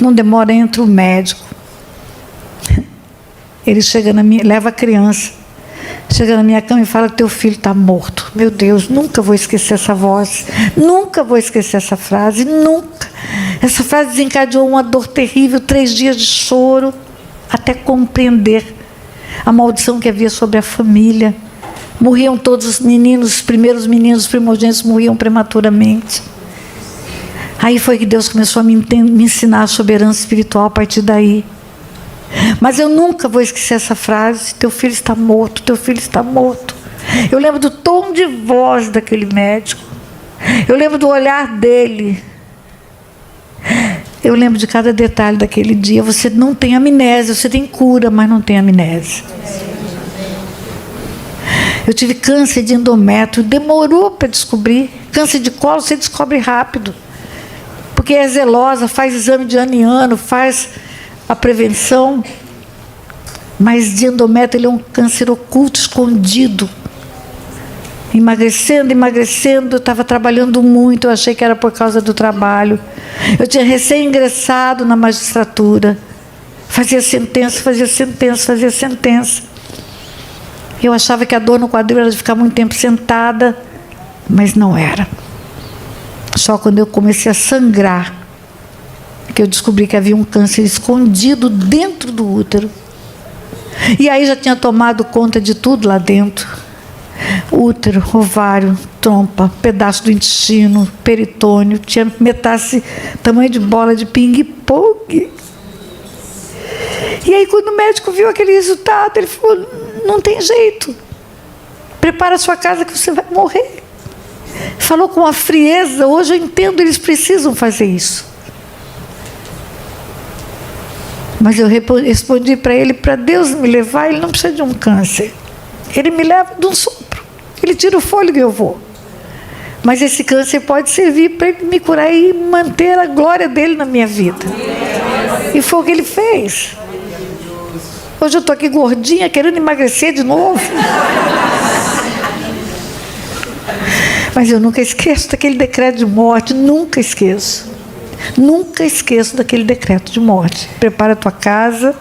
Não demora, entra o médico. Ele chega na minha, leva a criança, chega na minha cama e fala: teu filho está morto. Meu Deus, nunca vou esquecer essa voz, nunca vou esquecer essa frase, nunca. Essa frase desencadeou uma dor terrível, 3 dias de choro, até compreender a maldição que havia sobre a família. Morriam todos os meninos, os primeiros meninos, os primogênitos morriam prematuramente. Aí foi que Deus começou a me ensinar sobre herança espiritual a partir daí. Mas eu nunca vou esquecer essa frase: teu filho está morto, teu filho está morto. Eu lembro do tom de voz daquele médico. Eu lembro do olhar dele. Eu lembro de cada detalhe daquele dia. Você não tem amnésia, você tem cura, mas não tem amnésia. Eu tive câncer de endométrio, demorou para descobrir. Câncer de colo você descobre rápido, porque é zelosa, faz exame de ano em ano, faz a prevenção. Mas de endométrio ele é um câncer oculto, escondido. Emagrecendo, eu estava trabalhando muito, eu achei que era por causa do trabalho. Eu tinha recém-ingressado na magistratura. Fazia sentença. Eu achava que a dor no quadril era de ficar muito tempo sentada, mas não era. Só quando eu comecei a sangrar, que eu descobri que havia um câncer escondido dentro do útero. E aí já tinha tomado conta de tudo lá dentro. Útero, ovário, trompa, pedaço do intestino, peritônio, tinha metástase tamanho de bola de ping-pong. E aí quando o médico viu aquele resultado, ele falou: não tem jeito, prepara a sua casa que você vai morrer. Falou com uma frieza. Hoje eu entendo, eles precisam fazer isso. Mas eu respondi para ele: para Deus me levar, ele não precisa de um câncer. Ele me leva de um sopro. Ele tira o fôlego e eu vou. Mas esse câncer pode servir para ele me curar e manter a glória dele na minha vida. E foi o que ele fez. Hoje eu estou aqui gordinha, querendo emagrecer de novo. Mas eu nunca esqueço daquele decreto de morte. Nunca esqueço. Nunca esqueço daquele decreto de morte. Prepara a tua casa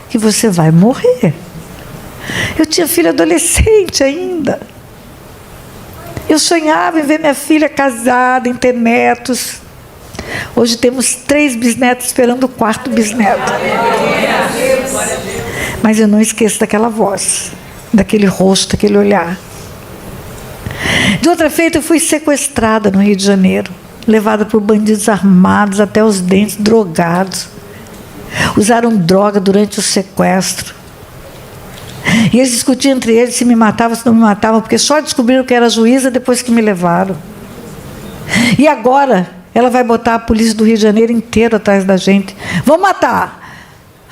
que você vai morrer. Eu tinha filha adolescente ainda. Eu sonhava em ver minha filha casada, em ter netos. Hoje temos 3 bisnetos esperando o 4º bisneto. Mas eu não esqueço daquela voz, daquele rosto, daquele olhar. De outra feita, eu fui sequestrada no Rio de Janeiro, levada por bandidos armados até os dentes, drogados. Usaram droga durante o sequestro. E eles discutiam entre eles se me matavam, se não me matavam, porque só descobriram que era juíza depois que me levaram. E agora ela vai botar a polícia do Rio de Janeiro inteiro atrás da gente. Vão matar.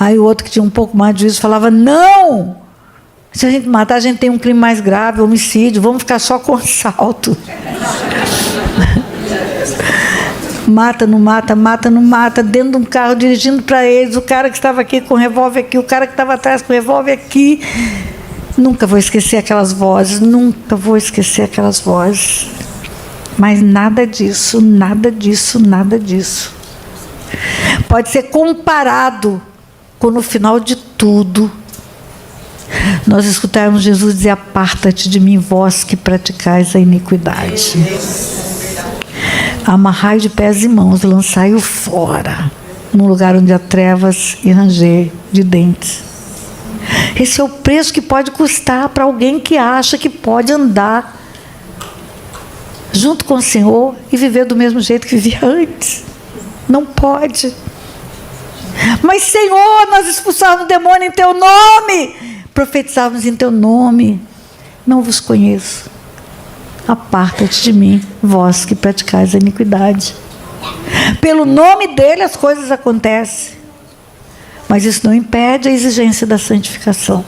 Aí o outro, que tinha um pouco mais de juízo, falava: não! Se a gente matar, a gente tem um crime mais grave, homicídio, vamos ficar só com assalto. Mata, não mata, dentro de um carro, dirigindo para eles, o cara que estava aqui com o revólver aqui, o cara que estava atrás com o revólver aqui. Nunca vou esquecer aquelas vozes, nunca vou esquecer aquelas vozes. Mas nada disso, nada disso, nada disso pode ser comparado com, no final de tudo, nós escutarmos Jesus dizer: aparta-te de mim, vós que praticais a iniquidade. Amarrai de pés e mãos, lançai-o fora, num lugar onde há trevas e ranger de dentes. Esse é o preço que pode custar para alguém que acha que pode andar junto com o Senhor e viver do mesmo jeito que vivia antes. Não pode. Mas, Senhor, nós expulsávamos o demônio em Teu nome, profetizávamos em Teu nome. Não vos conheço. Aparta-te de mim, vós que praticais a iniquidade. Pelo nome dele as coisas acontecem. Mas isso não impede a exigência da santificação.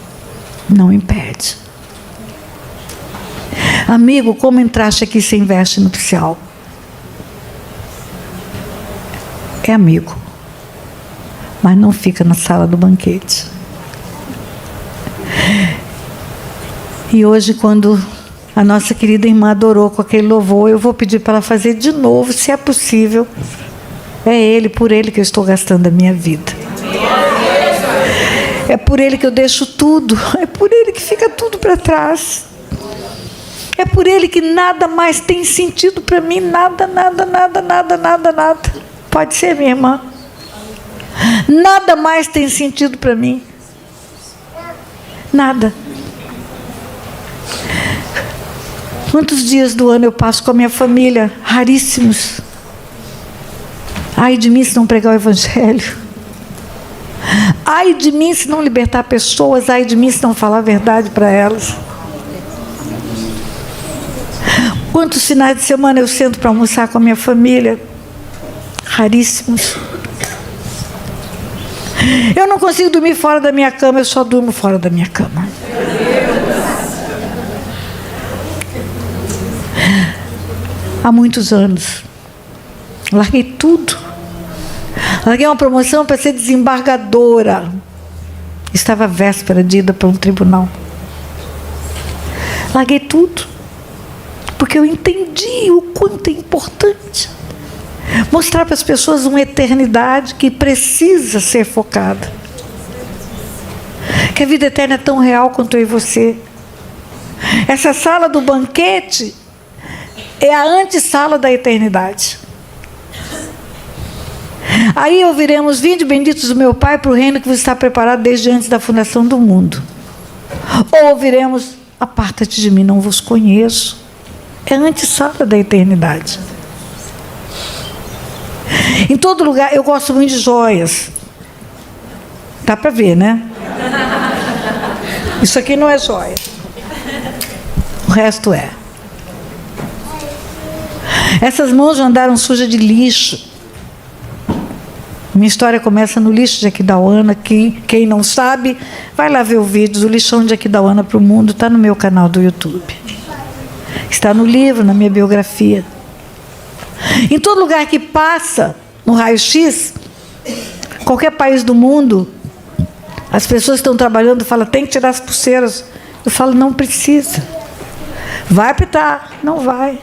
Não impede. Amigo, como entraste aqui sem veste nupcial? É amigo, mas não fica na sala do banquete. E hoje, quando a nossa querida irmã adorou com aquele louvor, eu vou pedir para ela fazer de novo, se é possível. É Ele, por Ele que eu estou gastando a minha vida. É por Ele que eu deixo tudo. É por Ele que fica tudo para trás. É por Ele que nada mais tem sentido para mim. Nada. Pode ser, minha irmã. Nada mais tem sentido para mim. Nada. Quantos dias do ano eu passo com a minha família? Raríssimos. Ai de mim se não pregar o Evangelho. Ai de mim se não libertar pessoas. Ai de mim se não falar a verdade para elas. Quantos finais de semana eu sento para almoçar com a minha família? Raríssimos. Eu não consigo dormir fora da minha cama, eu só durmo fora da minha cama. Há muitos anos. Larguei tudo. Larguei uma promoção para ser desembargadora. Estava à véspera de ida para um tribunal. Larguei tudo. Porque eu entendi o quanto é importante mostrar para as pessoas uma eternidade que precisa ser focada. Que a vida eterna é tão real quanto eu e você. Essa sala do banquete é a antessala da eternidade. Aí ouviremos: vinde benditos do meu Pai para o reino que vos está preparado desde antes da fundação do mundo. Ou ouviremos: aparta-te de mim, não vos conheço. É a antessala da eternidade. Em todo lugar, eu gosto muito de joias. Dá para ver, né? Isso aqui não é joia. O resto é. Essas mãos já andaram sujas de lixo. Minha história começa no lixo de Aquidauana, que quem não sabe, vai lá ver o vídeo do lixão de Aquidauana para o mundo, está no meu canal do YouTube. Está no livro, na minha biografia. Em todo lugar que passa, no raio-x, qualquer país do mundo, as pessoas que estão trabalhando falam: tem que tirar as pulseiras. Eu falo: não precisa. Vai apitar. Não vai.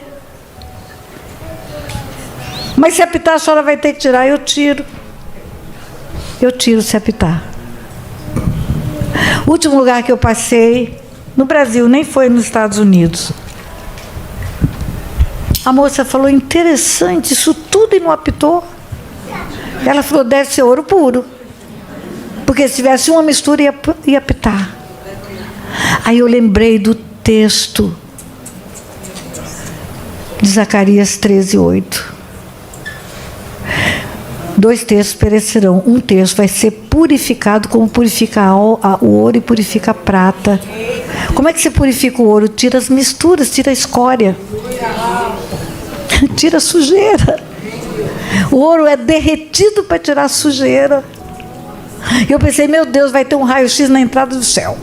Mas se apitar, a senhora vai ter que tirar. Eu tiro. Eu tiro se apitar. O último lugar que eu passei, no Brasil, nem foi nos Estados Unidos. A moça falou: interessante, isso tudo e não apitou. Ela falou: deve ser ouro puro. Porque se tivesse uma mistura, ia apitar. Aí eu lembrei do texto de Zacarias 13:8. 2 terços perecerão, 1 terço vai ser purificado como purifica o ouro e purifica a prata. Como é que você purifica o ouro? Tira as misturas, tira a escória. Tira a sujeira. O ouro é derretido para tirar a sujeira. E eu pensei: meu Deus, vai ter um raio-x na entrada do céu.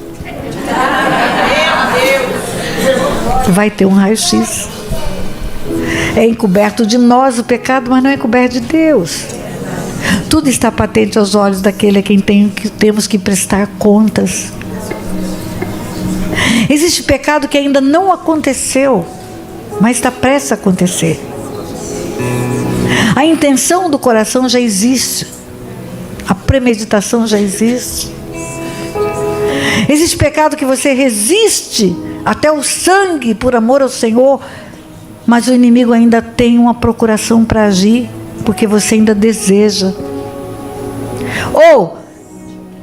Vai ter um raio-x. É encoberto de nós o pecado, mas não é encoberto de Deus. Tudo está patente aos olhos daquele a quem temos que prestar contas. Existe pecado que ainda não aconteceu, mas está prestes a acontecer. A intenção do coração já existe. A premeditação já existe. Existe pecado que você resiste até o sangue por amor ao Senhor, mas o inimigo ainda tem uma procuração para agir, porque você ainda deseja. Ou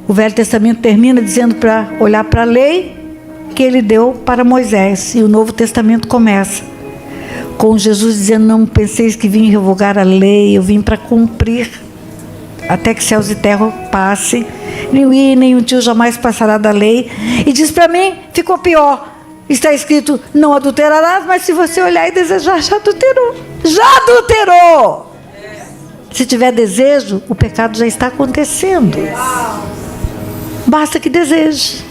o Velho Testamento termina dizendo para olhar para a lei que ele deu para Moisés, e o Novo Testamento começa com Jesus dizendo: não penseis que vim revogar a lei, eu vim para cumprir, até que céus e terra passem, nem o i nem o tio jamais passará da lei. E diz para mim: ficou pior, está escrito não adulterarás, mas se você olhar e desejar, já adulterou. Já adulterou! Se tiver desejo, o pecado já está acontecendo. Basta que deseje.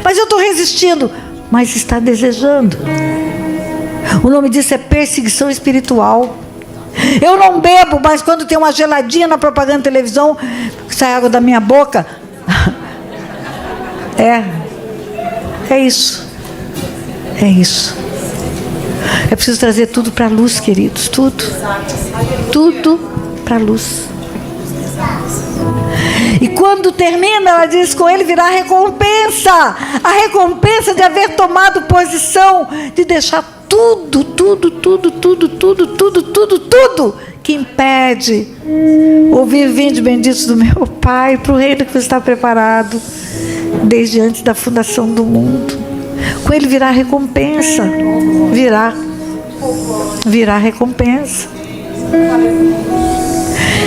Mas eu estou resistindo. Mas está desejando. O nome disso é perseguição espiritual. Eu não bebo, mas quando tem uma geladinha na propaganda de televisão, sai água da minha boca. É isso. É isso. É preciso trazer tudo para a luz, queridos. Tudo. Tudo para a luz. E quando termina, ela diz: com ele virá a recompensa. A recompensa de haver tomado posição, de deixar tudo que impede ouvir: vinde benditos do meu Pai, para o reino que está preparado desde antes da fundação do mundo. Com ele virá a recompensa. Virá recompensa.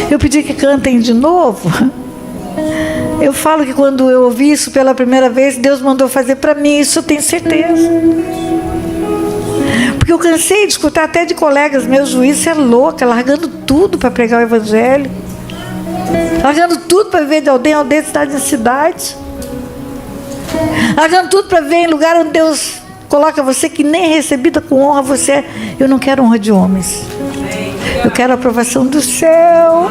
Eu pedi que cantem de novo. Eu falo que quando eu ouvi isso pela primeira vez, Deus mandou fazer para mim, isso eu tenho certeza. Porque eu cansei de escutar até de colegas meus, juízes, é louca, largando tudo para pregar o Evangelho. Largando tudo para viver de aldeia em aldeia, de cidade em cidade. Largando tudo para viver em lugar onde Deus coloca você que nem recebida com honra você é. Eu não quero honra de homens. Eu quero a aprovação do céu.